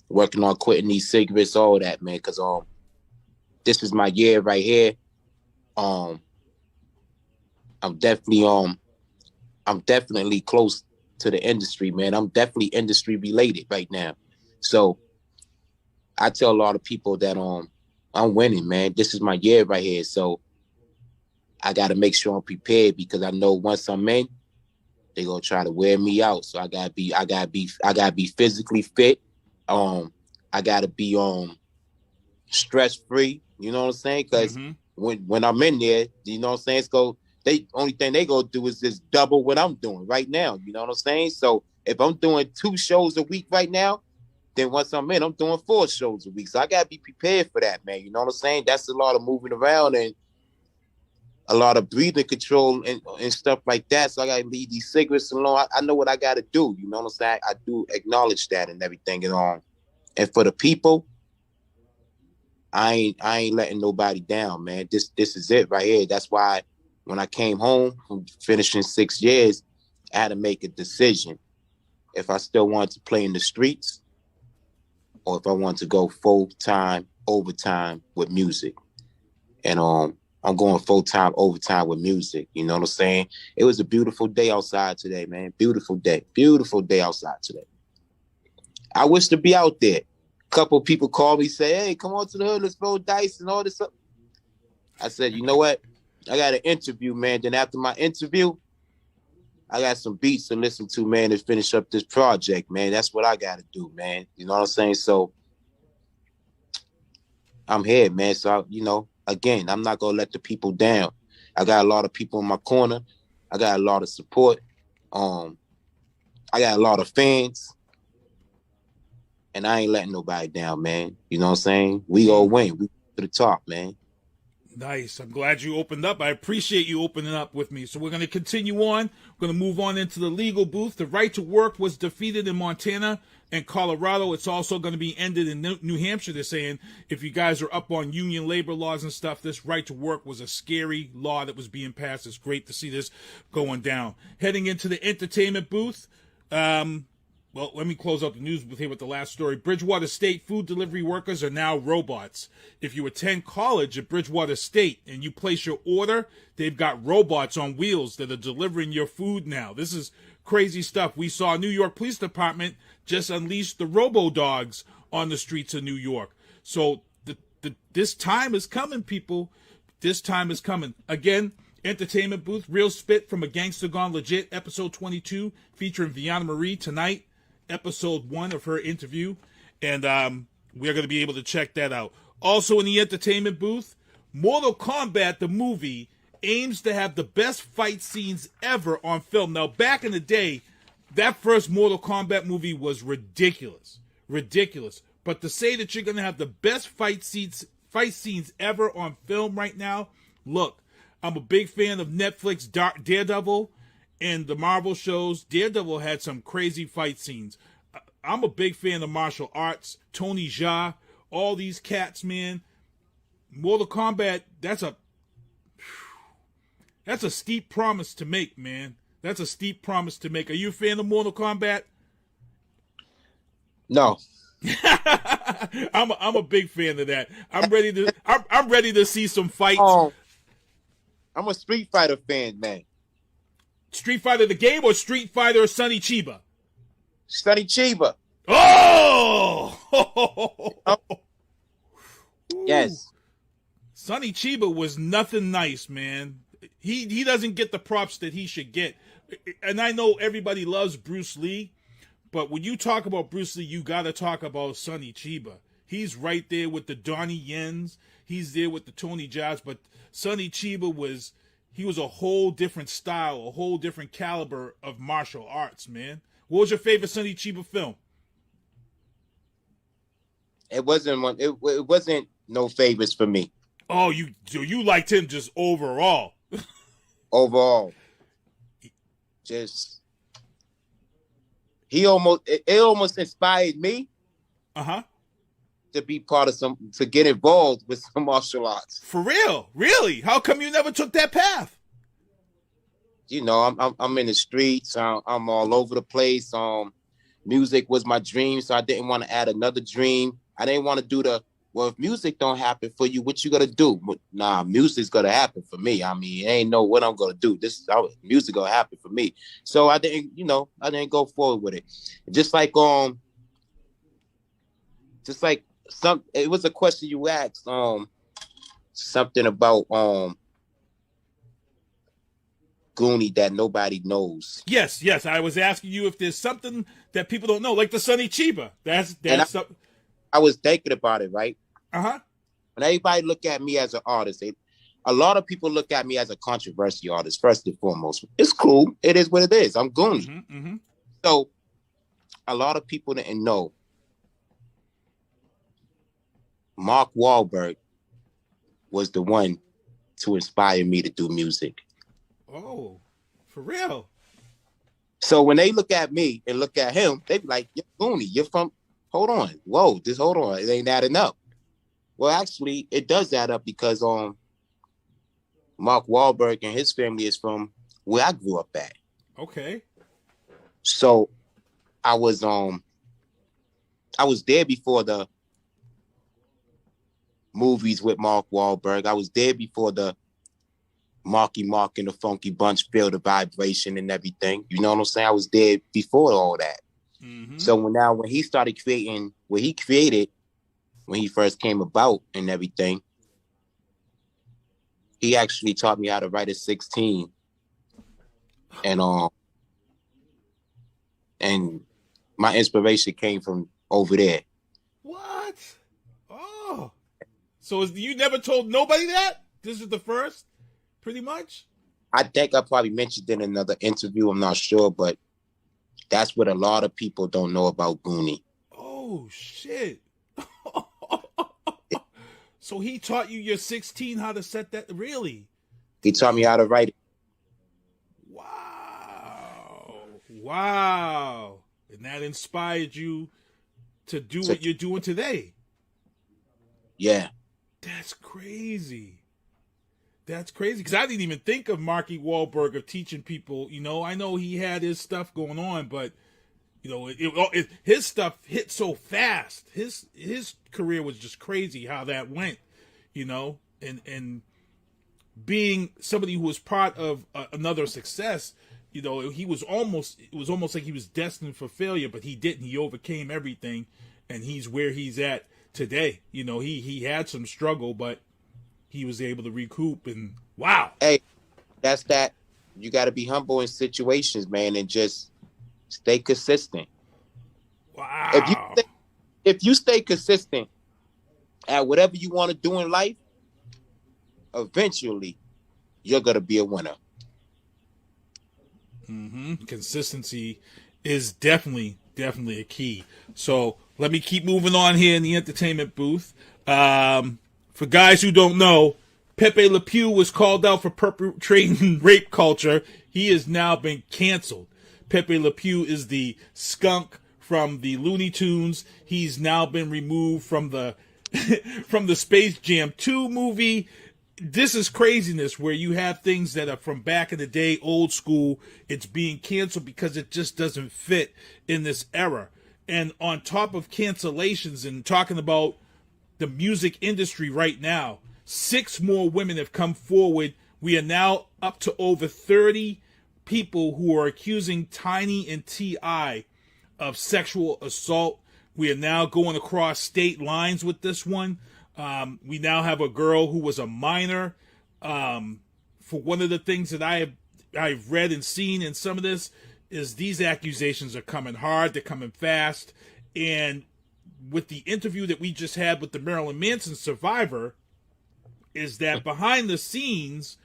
Working on quitting these cigarettes, all that, man. Because this is my year right here. I'm definitely close to the industry, man. I'm definitely industry related right now. So I tell a lot of people that I'm winning, man. This is my year right here. So I gotta make sure I'm prepared, because I know once I'm in, they're gonna try to wear me out. So I gotta be physically fit. I gotta be stress free. You know what I'm saying? Because when I'm in there, you know what I'm saying, only thing they gonna do is just double what I'm doing right now. You know what I'm saying? So if I'm doing 2 shows a week right now, then once I'm in, I'm doing 4 shows a week. So I gotta be prepared for that, man. You know what I'm saying? That's a lot of moving around and a lot of breathing control and stuff like that. So I gotta leave these cigarettes alone. I know what I gotta do. You know what I'm saying? I do acknowledge that and everything and for the people, I ain't letting nobody down, man. This is it right here. That's why when I came home from finishing 6 years, I had to make a decision if I still wanted to play in the streets or if I want to go full-time overtime with music. And I'm going full-time overtime with music. You know what I'm saying? It was a beautiful day outside today, man. Beautiful day. Beautiful day outside today. I wish to be out there. A couple of people call me, say, hey, come on to the hood, let's roll dice and all this stuff. I said, you know what? I got an interview, man. Then after my interview, I got some beats to listen to, man, to finish up this project, man. That's what I got to do, man. You know what I'm saying? So I'm here, man. So, again, I'm not going to let the people down. I got a lot of people in my corner. I got a lot of support. I got a lot of fans. And I ain't letting nobody down, man. You know what I'm saying? We all win. We to the top, man. Nice. I'm glad you opened up. I appreciate you opening up with me. So we're going to continue on. We're going to move on into the legal booth. The right to work was defeated in Montana and Colorado. It's also going to be ended in New Hampshire. They're saying if you guys are up on union labor laws and stuff, this right to work was a scary law that was being passed. It's great to see this going down. Heading into the entertainment booth. Well, let me close out the news here with the last story. Bridgewater State food delivery workers are now robots. If you attend college at Bridgewater State and you place your order, they've got robots on wheels that are delivering your food now. This is crazy stuff. We saw New York Police Department just unleash the robo-dogs on the streets of New York. So this time is coming, people. This time is coming. Again, entertainment booth, Real Spit from A Gangsta Gone Legit, episode 22, featuring Veana Marie tonight. Episode 1 of her interview, and we're going to be able to check that out. Also in the entertainment booth, Mortal Kombat, the movie, aims to have the best fight scenes ever on film. Now, back in the day, that first Mortal Kombat movie was ridiculous. But to say that you're going to have the best fight scenes ever on film right now, look, I'm a big fan of Netflix Daredevil, and the Marvel shows. Daredevil had some crazy fight scenes. I'm a big fan of martial arts. Tony Jaa, all these cats, man. Mortal Kombat, that's a steep promise to make, man. That's a steep promise to make. Are you a fan of Mortal Kombat? No. I'm a big fan of that. I'm ready to see some fights. I'm a Street Fighter fan, man. Street Fighter the game or Street Fighter Sonny Chiba? Sonny Chiba. Oh! Yes. Sonny Chiba was nothing nice, man. He doesn't get the props that he should get. And I know everybody loves Bruce Lee, but when you talk about Bruce Lee, you got to talk about Sonny Chiba. He's right there with the Donnie Yens. He's there with the Tony Jobs, but Sonny Chiba was a whole different style, a whole different caliber of martial arts, man. What was your favorite Sonny Chiba film? It wasn't one. It wasn't no favorites for me. Oh, you liked him just overall. Overall, just it almost inspired me. To be part of to get involved with some martial arts. For real? Really? How come you never took that path? You know, I'm in the streets. I'm all over the place. Music was my dream, so I didn't want to add another dream. I didn't want to do if music don't happen for you, what you gonna do? Nah, music's gonna happen for me. I mean, I ain't know what I'm gonna do. Music gonna happen for me. So I didn't go forward with it. Just like it was a question you asked, something about Goonie that nobody knows. Yes. I was asking you if there's something that people don't know, like the Sonny Chiba. I was thinking about it, right? When everybody look at me as an artist, a lot of people look at me as a controversy artist, first and foremost. It's cool. It is what it is. I'm Goonie. So a lot of people didn't know Mark Wahlberg was the one to inspire me to do music. Oh, for real? So when they look at me and look at him, they be like, "You're Goonie. You're from." Hold on. Whoa, just hold on. It ain't adding up. Well, actually, it does add up because Mark Wahlberg and his family is from where I grew up at. Okay. So I was there before the movies with Mark Wahlberg. I was there before the Marky Mark and the Funky Bunch, Feel the Vibration and everything. You know what I'm saying? I was there before all that. So when he started creating what he created, when he first came about and everything, he actually taught me how to write at 16. And my inspiration came from over there. What? Oh. So you never told nobody that? This is the first, pretty much? I think I probably mentioned it in another interview. I'm not sure, but that's what a lot of people don't know about Goonie. Oh, shit. So he taught you, you're 16, how to set that? Really? He taught me how to write it. Wow. And that inspired you to do what you're doing today. Yeah. That's crazy. That's crazy, because I didn't even think of Marky Wahlberg of teaching people. You know, I know he had his stuff going on, but you know, his stuff hit so fast. His career was just crazy how that went. You know, and being somebody who was part of another success, you know, it was almost like he was destined for failure, but he didn't. He overcame everything, and he's where he's at today. You know, he had some struggle, but he was able to recoup, and wow. Hey, that's that. You got to be humble in situations, man, and just stay consistent. Wow. If you stay consistent at whatever you want to do in life, eventually you're going to be a winner. Consistency is definitely a key. So let me keep moving on here in the entertainment booth. For guys who don't know, Pepe Le Pew was called out for perpetrating rape culture. He has now been canceled. Pepe Le Pew is the skunk from the Looney Tunes. He's now been removed from the from the Space Jam 2 movie. This is craziness where you have things that are from back in the day, old school. It's being canceled because it just doesn't fit in this era. And on top of cancellations and talking about the music industry right now, 6 more women have come forward. We are now up to over 30 people who are accusing Tiny and T.I. of sexual assault. We are now going across state lines with this one. We now have a girl who was a minor. For one of the things that I've read and seen in some of this is these accusations are coming hard, they're coming fast, and with the interview that we just had with the Marilyn Manson survivor, is that behind the scenes,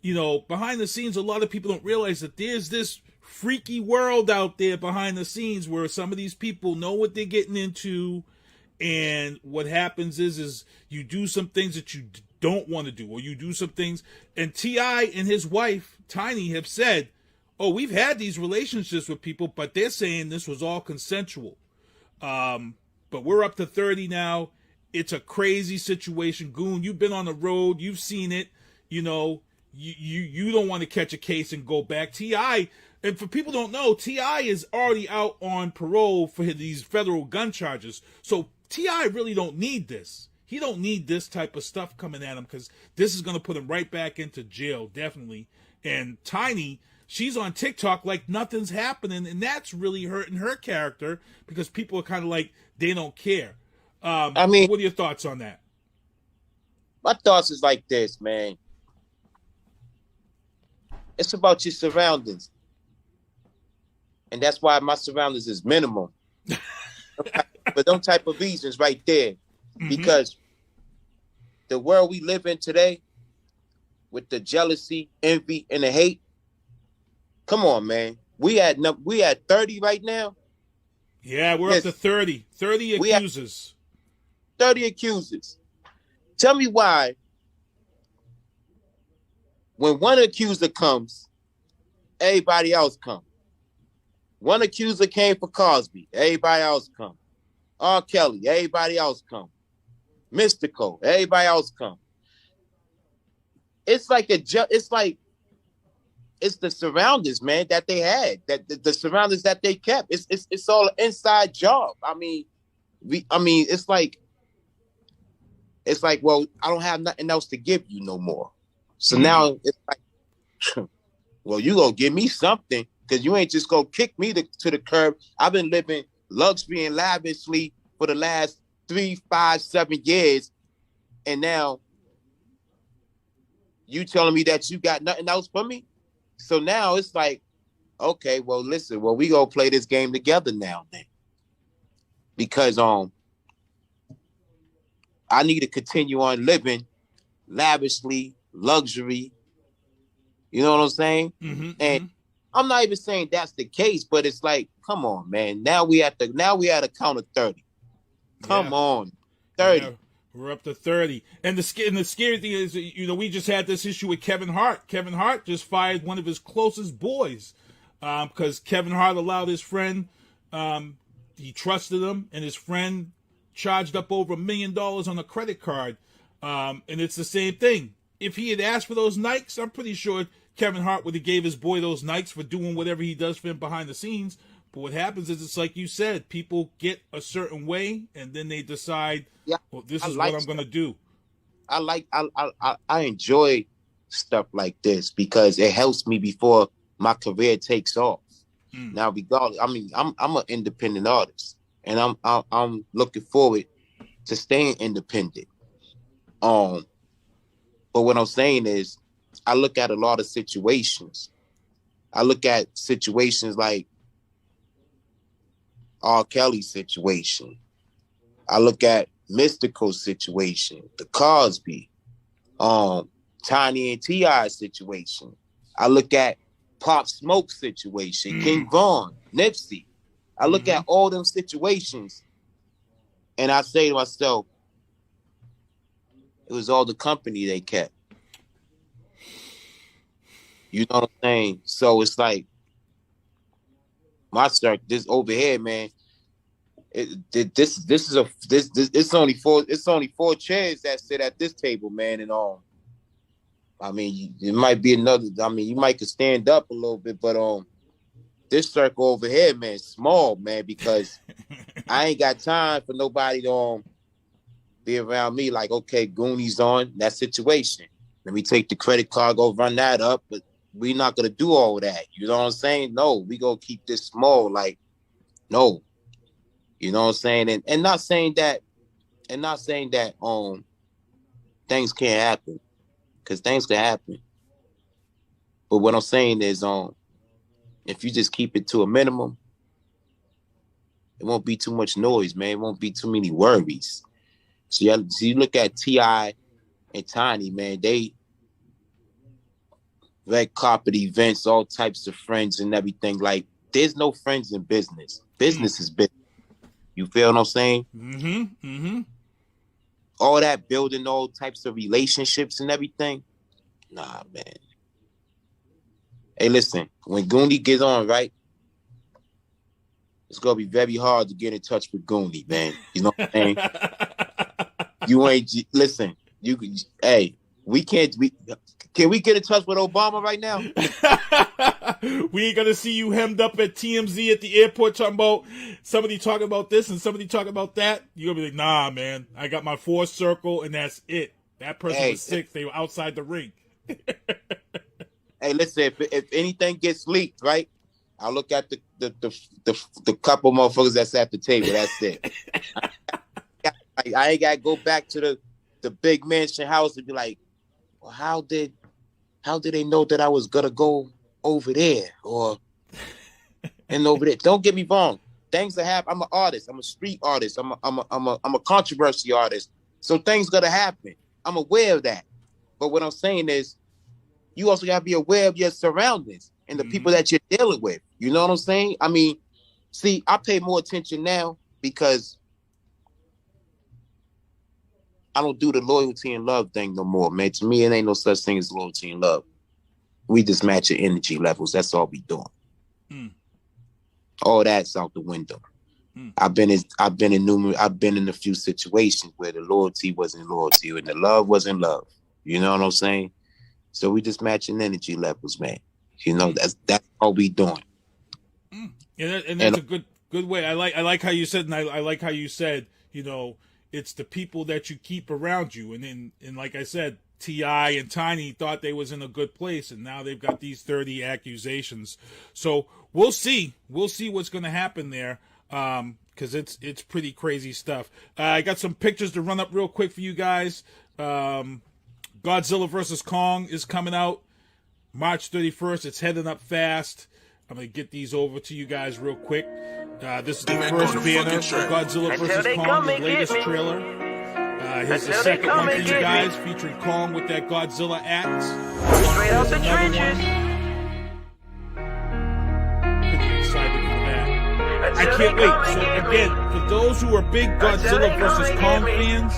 a lot of people don't realize that there's this freaky world out there behind the scenes where some of these people know what they're getting into, and what happens is you do some things that you don't want to do, or you do some things, and T.I. and his wife, Tiny, have said, oh, we've had these relationships with people, but they're saying this was all consensual. But we're up to 30 now. It's a crazy situation. Goon, you've been on the road. You've seen it. You don't want to catch a case and go back. T.I., and for people who don't know, T.I. is already out on parole for these federal gun charges. So T.I. really don't need this. He don't need this type of stuff coming at him, because this is going to put him right back into jail, definitely. And Tiny, she's on TikTok like nothing's happening, and that's really hurting her character, because people are kind of like, they don't care. What are your thoughts on that? My thoughts is like this, man. It's about your surroundings. And that's why my surroundings is minimum. For them type of reasons right there. Because the world we live in today, with the jealousy, envy, and the hate, come on, man. We at 30 right now. Yeah, we're up to 30. 30 accusers. 30 accusers. Tell me why, when one accuser comes, everybody else comes. One accuser came for Cosby, everybody else come. R. Kelly, everybody else come. Mystical, everybody else come. It's the surroundings, man, that they had, that the surroundings that they kept. It's all an inside job. It's like, well, I don't have nothing else to give you no more. So now it's like, well, you gonna give me something, because you ain't just gonna kick me to the curb. I've been living luxury and lavishly for the last 3, 5, 7 years, and now you telling me that you got nothing else for me? So now it's like, okay, well, listen, we gonna play this game together now then. Because I need to continue on living lavishly, luxury. You know what I'm saying? And I'm not even saying that's the case, but it's like, come on, man. Now we at a count of 30. Come on, 30. Yeah, we're up to 30. And the scary thing is, we just had this issue with Kevin Hart. Kevin Hart just fired one of his closest boys, because Kevin Hart allowed his friend, he trusted him, and his friend charged up over $1 million on a credit card. And it's the same thing. If he had asked for those Nikes, I'm pretty sure Kevin Hart would have gave his boy those Nikes for doing whatever he does for him behind the scenes. But what happens is, it's like you said, people get a certain way, and then they decide, well, this is what I'm going to do. I enjoy stuff like this, because it helps me before my career takes off. Now, regardless, I'm an independent artist, and I'm looking forward to staying independent. But what I'm saying is, I look at a lot of situations. I look at situations like R. Kelly's situation. I look at Mystical situation, the Cosby, Tiny and T.I. situation. I look at Pop Smoke situation, King Von, Nipsey. I look at all them situations, and I say to myself, it was all the company they kept. You know what I'm saying? So it's like, my circle, this over here, man. It's only four chairs that sit at this table, man, and it might be another. You might could stand up a little bit, but this circle over here, man, is small, man, because I ain't got time for nobody to be around me. Like, okay, Goonies on that situation. Let me take the credit card, go run that up, but we're not gonna do all that. You know what I'm saying? No, we gonna keep this small. Like, No. You know what I'm saying? And not saying that things can't happen. Because things can happen. But what I'm saying is if you just keep it to a minimum, it won't be too much noise, man. It won't be too many worries. So you look at T.I. and Tiny, man, they red carpet events, all types of friends and everything. Like, there's no friends in business. Business is business. You feel what I'm saying? Mm-hmm. Mm-hmm. All that building all types of relationships and everything. Nah, man. Hey, listen, when Goonie gets on, right? It's gonna be very hard to get in touch with Goonie, man. You know what I'm saying? Listen, hey, can we get in touch with Obama right now? We ain't gonna see you hemmed up at TMZ at the airport talking about somebody talking about this and somebody talking about that. You're gonna be like, nah, man, I got my 4 circle and that's it. That person was sick. They were outside the ring. Hey, listen, if anything gets leaked, right? I'll look at the couple motherfuckers that's at the table. That's it. I ain't gotta go back to the big mansion house and be like, well, how did they know that I was gonna go over there and over there? Don't get me wrong. Things that happen. I'm an artist. I'm a street artist. I'm a controversy artist. So things gonna happen. I'm aware of that. But what I'm saying is, you also gotta be aware of your surroundings and the people that you're dealing with. You know what I'm saying? I mean, see, I pay more attention now because I don't do the loyalty and love thing no more, man. To me, it ain't no such thing as loyalty and love. We just match your energy levels. That's all we doing. All that's out the window. I've been in a few situations where the loyalty wasn't loyalty and the love wasn't love. You know what I'm saying? So we just matching energy levels, man. You know, that's all we doing. And that's a good way. I like how you said, and I like how you said, you know, it's the people that you keep around you. And like I said, T.I. and Tiny thought they was in a good place, and now they've got these 30 accusations. So we'll see. We'll see what's going to happen there, because it's pretty crazy stuff. I got some pictures to run up real quick for you guys. Godzilla vs. Kong is coming out March 31st. It's heading up fast. I'm going to get these over to you guys real quick. This is the first banner of Godzilla vs. Kong, the latest trailer. Here's the second one for you guys, featuring Kong with that Godzilla axe. Straight out the trenches. Pretty excited for that. I can't wait. So again, for those who are big Godzilla vs. Kong fans,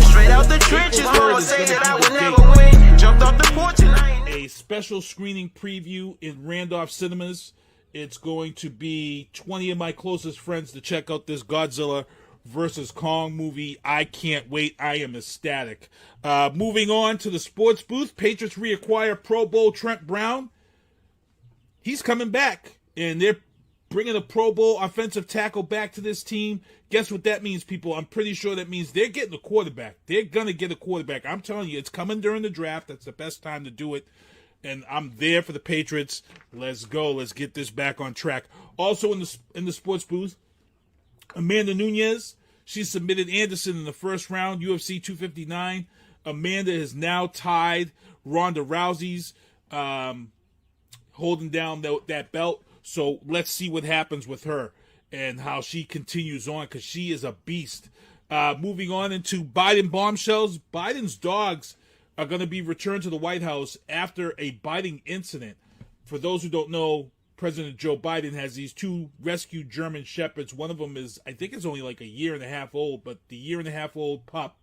straight out the trenches, mama say that I would never win. Jumped off the porch and I ain't a special screening preview in Randolph Cinemas. It's going to be 20 of my closest friends to check out this Godzilla versus Kong movie. I can't wait. I am ecstatic. Moving on to the sports booth, Patriots reacquire Pro Bowl Trent Brown. He's coming back, and they're bringing a Pro Bowl offensive tackle back to this team. Guess what that means, people? I'm pretty sure that means they're getting a quarterback. They're going to get a quarterback. I'm telling you, it's coming during the draft. That's the best time to do it. And I'm there for the Patriots. Let's go. Let's get this back on track. Also in the sports booth, Amanda Nunes. She submitted Anderson in the first round, UFC 259. Amanda has now tied Ronda Rousey's holding down that belt. So let's see what happens with her and how she continues on, because she is a beast. Moving on into Biden bombshells. Biden's dogs are going to be returned to the White House after a biting incident. For those who don't know, President Joe Biden has these 2 rescued German Shepherds. One of them is, I think it's only like a year and a half old, but the year and a half old pup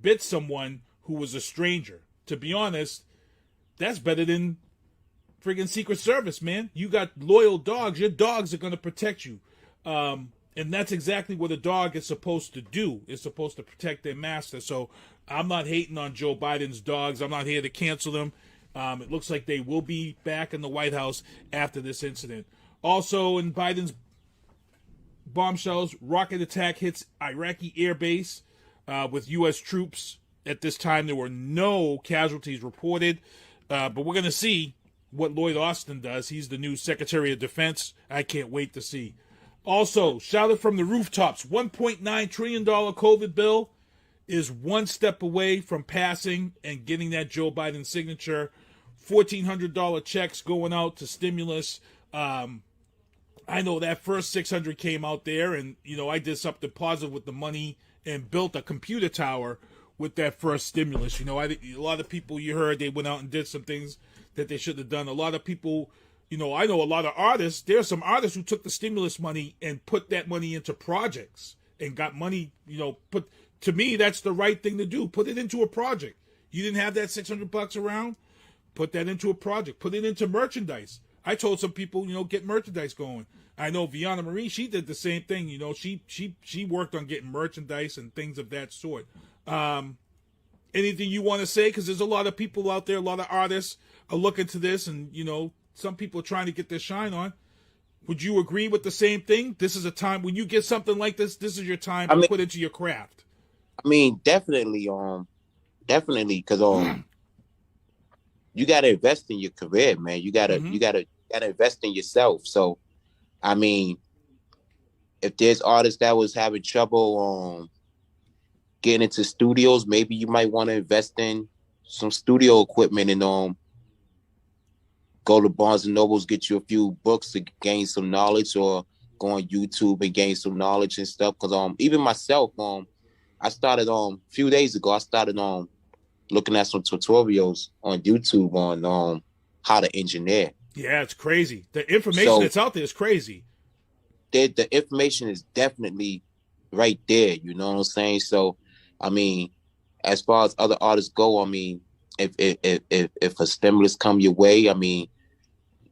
bit someone who was a stranger. To be honest, that's better than friggin' Secret Service, man. You got loyal dogs. Your dogs are going to protect you. And that's exactly what a dog is supposed to do. It's supposed to protect their master. So I'm not hating on Joe Biden's dogs. I'm not here to cancel them. It looks like they will be back in the White House after this incident. Also, in Biden's bombshells, rocket attack hits Iraqi air base with U.S. troops. At this time, there were no casualties reported. But we're going to see what Lloyd Austin does. He's the new Secretary of Defense. I can't wait to see. Also, shouted from the rooftops, $1.9 trillion COVID bill is one step away from passing and getting that Joe Biden signature. $1,400 checks going out to stimulus. I know that first 600 came out there, and I did something positive with the money and built a computer tower with that first stimulus. A lot of people you heard they went out and did some things that they should have done. A lot of people, I know a lot of artists. There are some artists who took the stimulus money and put that money into projects and got money. To me, that's the right thing to do. Put it into a project. You didn't have that $600 around. Put that into a project. Put it into merchandise. I told some people, get merchandise going. I know Veana Marie, she did the same thing. She worked on getting merchandise and things of that sort. Anything you want to say? Because there's a lot of people out there, a lot of artists are looking to this, and some people are trying to get their shine on. Would you agree with the same thing? This is a time when you get something like this. This is your time to put into your craft. I mean, definitely, because you gotta invest in your career, man. You gotta invest in yourself. So, I mean, if there's artists that was having trouble getting into studios, maybe you might want to invest in some studio equipment and go to Barnes and Nobles, get you a few books to gain some knowledge, or go on YouTube and gain some knowledge and stuff. Because even myself, I started a few days ago. I started looking at some tutorials on YouTube on how to engineer. Yeah, it's crazy. The information that's out there is crazy. The information is definitely right there. You know what I'm saying? So, I mean, as far as other artists go, I mean, if a stimulus come your way, I mean,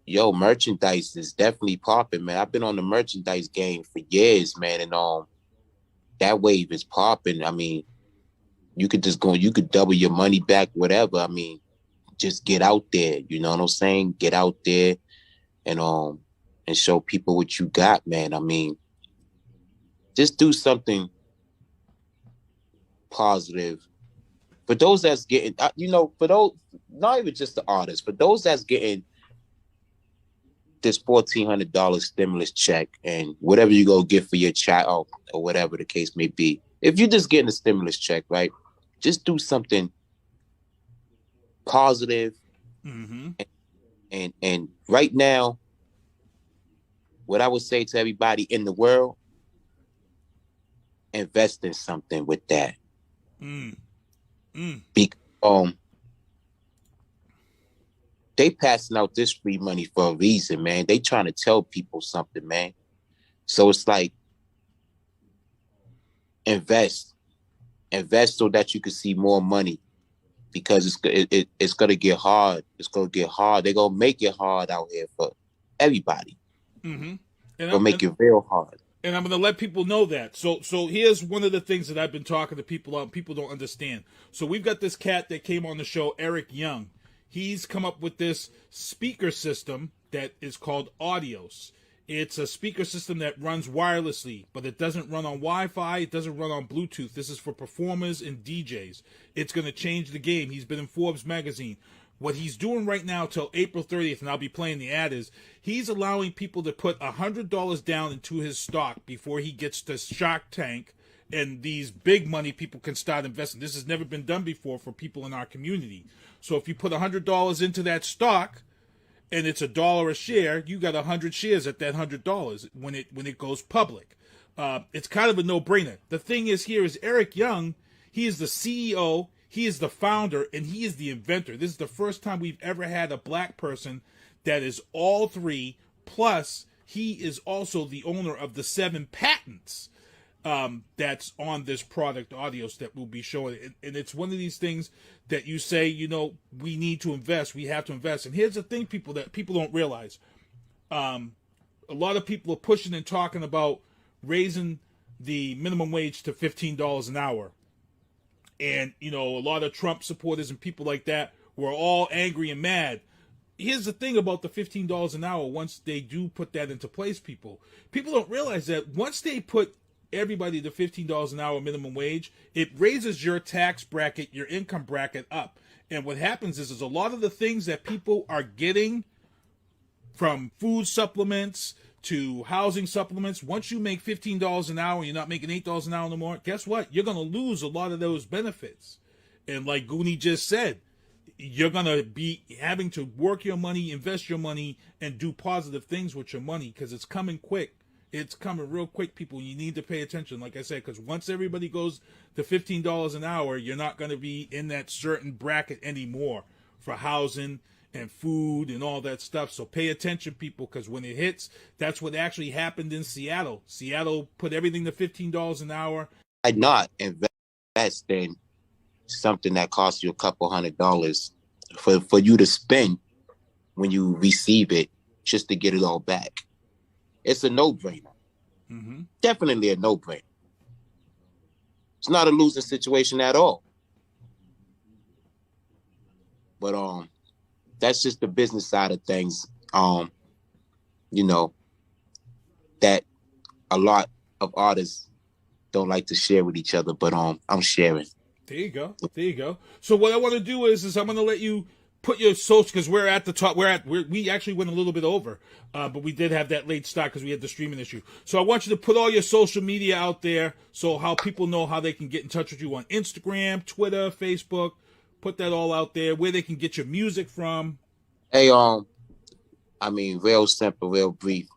merchandise is definitely popping, man. I've been on the merchandise game for years, man, and that wave is popping. I mean, you could double your money back, whatever. I mean, just get out there. You know what I'm saying? Get out there and show people what you got, man. I mean, just do something positive. For those that's getting, for those, not even just the artists, but those that's getting this $1,400 stimulus check and whatever you go get for your child or whatever the case may be. If you're just getting a stimulus check, right, just do something positive. Mm-hmm. And right now, what I would say to everybody in the world, invest in something with that. Because they passing out this free money for a reason, man. They trying to tell people something, man. So it's like, invest so that you can see more money, because it's gonna get hard. It's gonna get hard. They're gonna make it hard out here for everybody. Mm-hmm. They'll make it real hard. And I'm going to let people know that. So here's one of the things that I've been talking to people on. People don't understand. So we've got this cat that came on the show, Eric Young. He's come up with this speaker system that is called Audios. It's a speaker system that runs wirelessly, but it doesn't run on Wi-Fi. It doesn't run on Bluetooth. This is for performers and DJs. It's going to change the game. He's been in Forbes magazine. What he's doing right now till April 30th, and I'll be playing the ad, is he's allowing people to put $100 down into his stock before he gets to Shark Tank, and these big money people can start investing. This has never been done before for people in our community. So if you put $100 into that stock, and it's $1 a share, you got 100 shares at that $100 when it goes public. It's kind of a no-brainer. The thing is here is Eric Young, he is the CEO, he is the founder, and he is the inventor. This is the first time we've ever had a black person that is all three, plus he is also the owner of the 7 patents that's on this product, Audios, that we'll be showing. And it's one of these things that you say, we need to invest, we have to invest. And here's the thing, people don't realize. A lot of people are pushing and talking about raising the minimum wage to $15 an hour. And, a lot of Trump supporters and people like that were all angry and mad. Here's the thing about the $15 an hour. Once they do put that into place, people don't realize that once they put everybody to $15 an hour minimum wage, it raises your tax bracket, your income bracket up. And what happens is a lot of the things that people are getting, from food supplements to housing supplements. Once you make $15 an hour and you're not making $8 an hour no more, guess what? You're going to lose a lot of those benefits. And like Goonie just said, you're going to be having to work your money, invest your money, and do positive things with your money because it's coming quick. It's coming real quick, people. You need to pay attention, like I said, because once everybody goes to $15 an hour, you're not going to be in that certain bracket anymore for housing and food and all that stuff. So pay attention, people, because when it hits, that's what actually happened in Seattle. Seattle put everything to $15 an hour. I'd not invest in something that costs you a couple $100 for you to spend when you receive it just to get it all back. It's a no-brainer. Mm-hmm. Definitely a no-brainer. It's not a losing situation at all. But that's just the business side of things. You know, that a lot of artists don't like to share with each other, but I'm sharing. There you go. There you go. So what I want to do is I'm going to let you put your social, because we're at the top. We actually went a little bit over, but we did have that late start because we had the streaming issue. So I want you to put all your social media out there, so how people know how they can get in touch with you on Instagram, Twitter, Facebook. Put that all out there, where they can get your music from. Hey, real simple, real brief.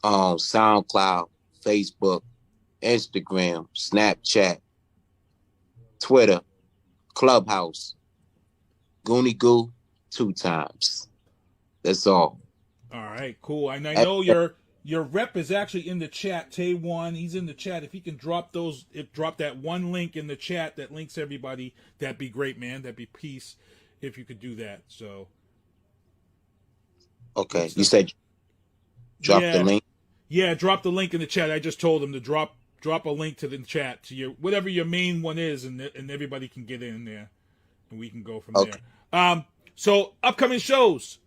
SoundCloud, Facebook, Instagram, Snapchat, Twitter, Clubhouse, Goonie Goo 2 times. That's all. All right, cool. And I know your rep is actually in the chat. Tay1, he's in the chat. If he can drop that one link in the chat that links everybody, that'd be great, man. That'd be peace if you could do that. So. Okay, you said drop the link. Yeah, drop the link in the chat. I just told him to drop a link to the chat to your whatever your main one is, and everybody can get in there, and we can go from there. So upcoming shows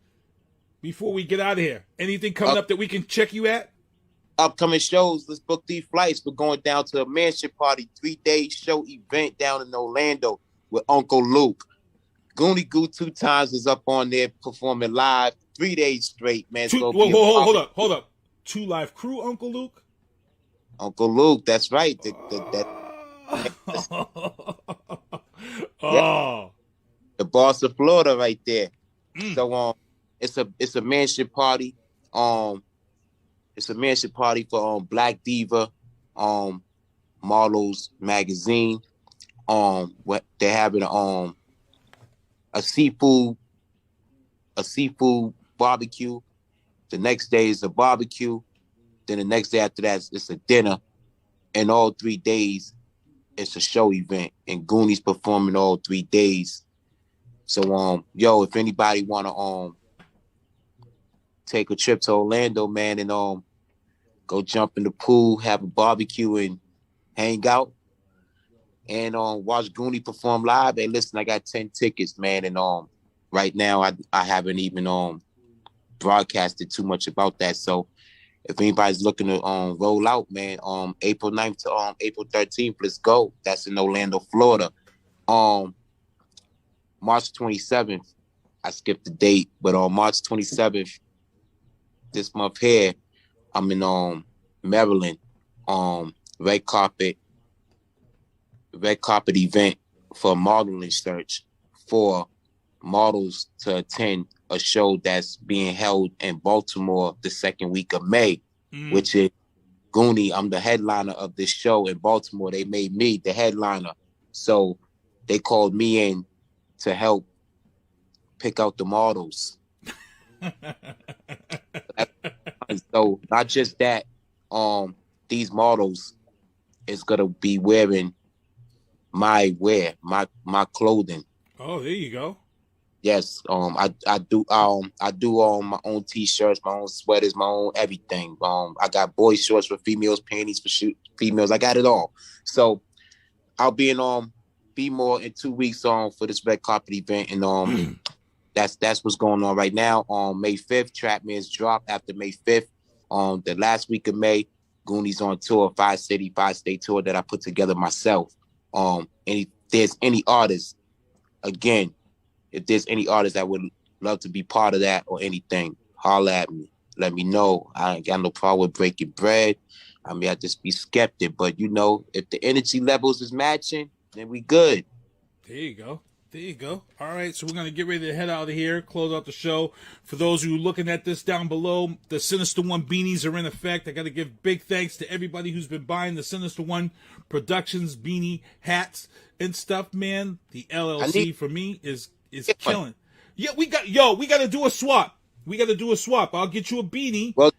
before we get out of here. Anything coming up that we can check you at? Upcoming shows. Let's book these flights. We're going down to a mansion party, 3-day show event down in Orlando with Uncle Luke. Goonie Goo 2 times is up on there performing live 3 days straight, man. Hold up. 2 live crew, Uncle Luke? Uncle Luke, that's right. The boss of Florida right there. So it's a mansion party. It's a mansion party for Black Diva Models magazine. What they're having a seafood barbecue. The next day is a barbecue. Then the next day after that, it's a dinner. And all 3 days, it's a show event. And Goonies performing all 3 days. So, if anybody want to take a trip to Orlando, man, and go jump in the pool, have a barbecue, and hang out, and watch Goonie perform live. Hey, listen, I got 10 tickets, man, and right now I haven't even broadcasted too much about that. So if anybody's looking to roll out, man, April 9th to April 13th, let's go. That's in Orlando, Florida. March 27th, I skipped the date, but on March 27th, this month here, I'm in Maryland, red carpet event for a modeling search for models to attend a show that's being held in Baltimore the second week of May, which is Goonie. I'm the headliner of this show in Baltimore. They made me the headliner. So they called me in to help pick out the models. So not just that, these models is gonna be wearing my clothing. Oh, there you go. Yes, I do my own t-shirts, my own sweaters, my own everything. I got boy shorts for females, panties for females. I got it all. So I'll be in Be More in 2 weeks for this red carpet event, and that's what's going on right now. On May 5th, Trap Man's drop. After May 5th, the last week of May, Goonies on tour, 5-state tour that I put together myself. And if there's any artists, again, if there's any artist that would love to be part of that or anything, holler at me. Let me know. I ain't got no problem with breaking bread. I mean, I just be skeptic. But, you know, if the energy levels is matching, then we good. There you go. There you go. All right, so we're going to get ready to head out of here, close out the show. For those of you looking at this down below, the Sinister One beanies are in effect. I got to give big thanks to everybody who's been buying the Sinister One Productions beanie hats and stuff, man. The LLC for me is killing. Yeah, we got to do a swap. We got to do a swap. I'll get you a beanie. Well,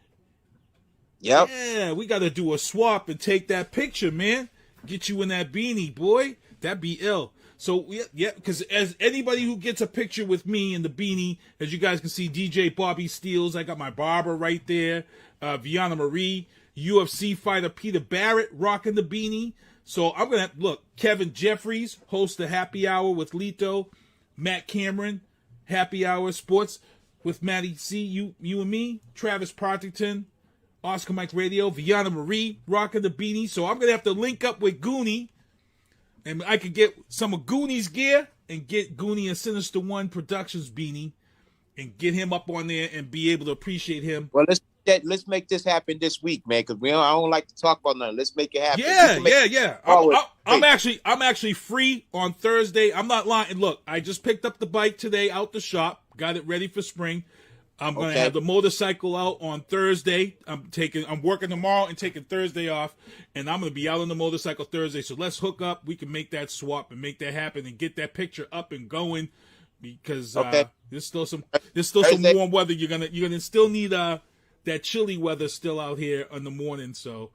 yep. Yeah, we got to do a swap and take that picture, man. Get you in that beanie, boy. That'd be ill. So, yeah, because as anybody who gets a picture with me in the beanie, as you guys can see, DJ Bobby Steels, I got my barber right there, Veana Marie, UFC fighter Peter Barrett rocking the beanie. So I'm going to, look, Kevin Jeffries, host the Happy Hour with Lito, Matt Cameron, Happy Hour Sports with Matty C, you and me, Travis Partington, Oscar Mike Radio, Veana Marie rocking the beanie. So I'm going to have to link up with Goonie. And I could get some of Goonie's gear and get Goonie and Sinister One Productions beanie and get him up on there and be able to appreciate him. Well, let's make this happen this week, man, because I don't like to talk about nothing. Let's make it happen. Yeah. I'm actually free on Thursday. I'm not lying. Look, I just picked up the bike today out the shop, got it ready for spring. I'm going to have the motorcycle out on Thursday. I'm working tomorrow and taking Thursday off, and I'm going to be out on the motorcycle Thursday. So let's hook up. We can make that swap and make that happen and get that picture up and going, because there's still some warm weather. You're gonna still need that chilly weather still out here in the morning. So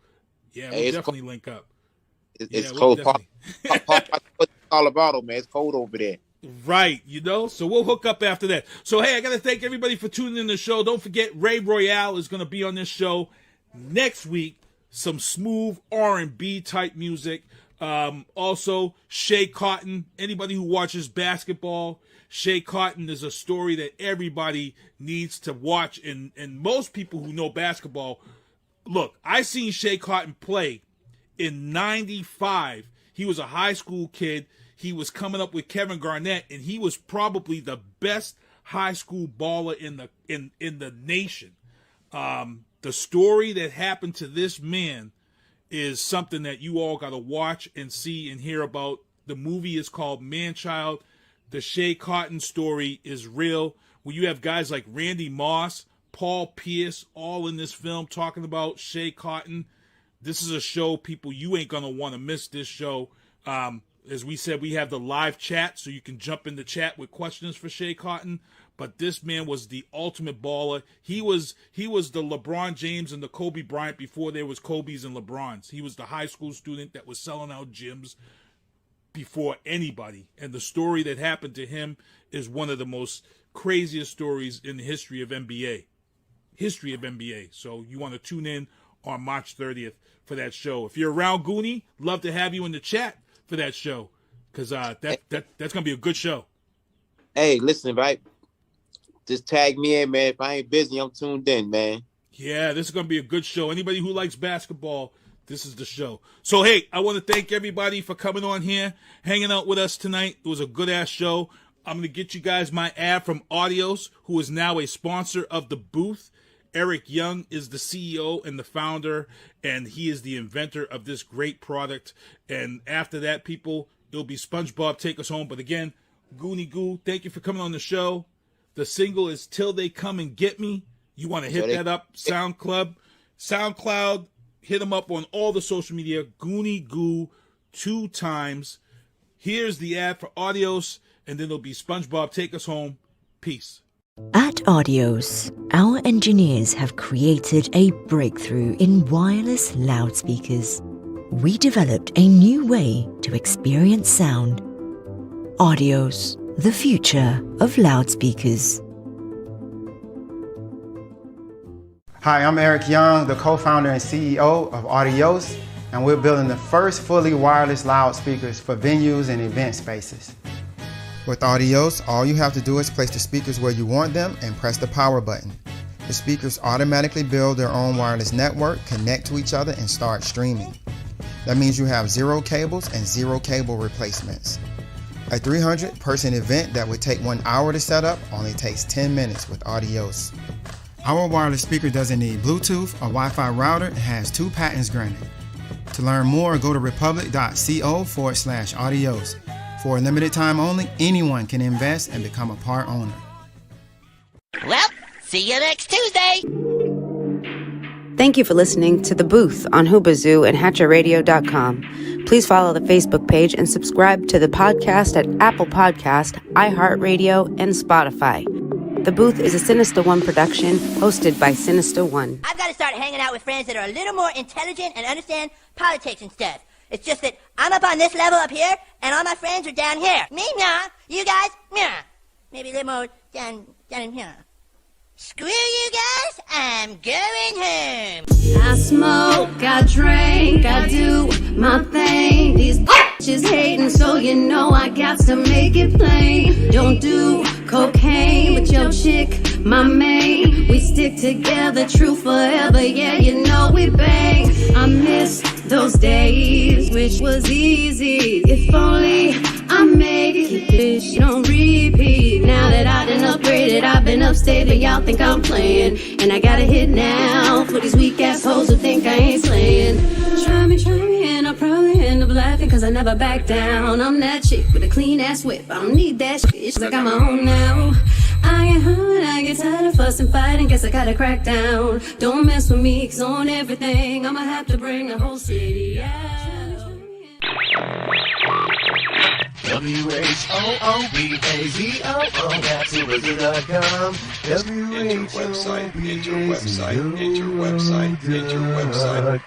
yeah, we'll definitely link up. It's cold. Colorado, man. It's cold over there. Right, so we'll hook up after that. So, hey, I got to thank everybody for tuning in to the show. Don't forget, Ray Royale is going to be on this show next week. Some smooth R&B type music. Also, Shea Cotton. Anybody who watches basketball, Shea Cotton is a story that everybody needs to watch. And most people who know basketball, look, I seen Shea Cotton play in 95. He was a high school kid. He was coming up with Kevin Garnett, and he was probably the best high school baller in the nation. The story that happened to this man is something that you all got to watch and see and hear about. The movie is called Man-Child. The Shea Cotton story is real. When you have guys like Randy Moss, Paul Pierce, all in this film talking about Shea Cotton, this is a show, people, you ain't going to want to miss this show. As we said, we have the live chat, so you can jump in the chat with questions for Shea Cotton. But this man was the ultimate baller. He was the LeBron James and the Kobe Bryant before there was Kobe's and LeBrons. He was the high school student that was selling out gyms before anybody. And the story that happened to him is one of the most craziest stories in the history of NBA. So you want to tune in on March 30th for that show. If you're around, Goonie, love to have you in the chat for that show, because that's gonna be a good show. Hey, listen, right? Just tag me in, man. If I ain't busy, I'm tuned in, man. Yeah, this is gonna be a good show. Anybody who likes basketball, this is the show. So hey, I want to thank everybody for coming on here, hanging out with us tonight. It was a good ass show. I'm gonna get you guys my ad from Audios, who is now a sponsor of the booth. Eric Young is the CEO and the founder, and he is the inventor of this great product. And after that, people, it'll be SpongeBob Take Us Home. But again, Goonie Goo, thank you for coming on the show. The single is Till They Come and Get Me. You want to hit that up, SoundCloud, hit them up on all the social media, Goonie Goo 2 times. Here's the ad for Audios, and then it'll be SpongeBob Take Us Home. Peace. At Audios, our engineers have created a breakthrough in wireless loudspeakers. We developed a new way to experience sound. Audios, the future of loudspeakers. Hi, I'm Eric Young, the co-founder and CEO of Audios, and we're building the first fully wireless loudspeakers for venues and event spaces. With Audios, all you have to do is place the speakers where you want them and press the power button. The speakers automatically build their own wireless network, connect to each other, and start streaming. That means you have 0 cables and 0 cable replacements. A 300-person event that would take 1 hour to set up only takes 10 minutes with Audios. Our wireless speaker doesn't need Bluetooth or Wi-Fi router and has 2 patents granted. To learn more, go to republic.co/audios. For a limited time only, anyone can invest and become a part owner. Well, see you next Tuesday. Thank you for listening to The Booth on Hoobazoo and HatcherRadio.com. Please follow the Facebook page and subscribe to the podcast at Apple Podcast, iHeartRadio, and Spotify. The Booth is a Sinister One production hosted by Sinister One. I've got to start hanging out with friends that are a little more intelligent and understand politics and stuff. It's just that I'm up on this level up here, and all my friends are down here. Me, nah. You guys, nah. Maybe a little more down in here. Screw you guys, I'm going home. I smoke, I drink, I do my thing. These bitches hating, so you know I got to make it plain. Don't do cocaine, but your chick, my main. We stick together, true forever, yeah, you know we bang. I miss those days, which was easy. If only I make it, keep this shit on repeat. Now that I done upgraded, I've been upstate, and y'all think I'm playing. And I got a hit now for these weak assholes who think I ain't slaying. Try me, and I'll probably end up laughing, cause I never back down. I'm that chick with a clean ass whip, I don't need that shit, it's like I'm my own now. I get hurt, I get tired of fussing, fighting, guess I gotta crack down. Don't mess with me, cause on everything, I'ma have to bring the whole city out. WHOOBAZOO, that's Hoobazoo.com. Enter website.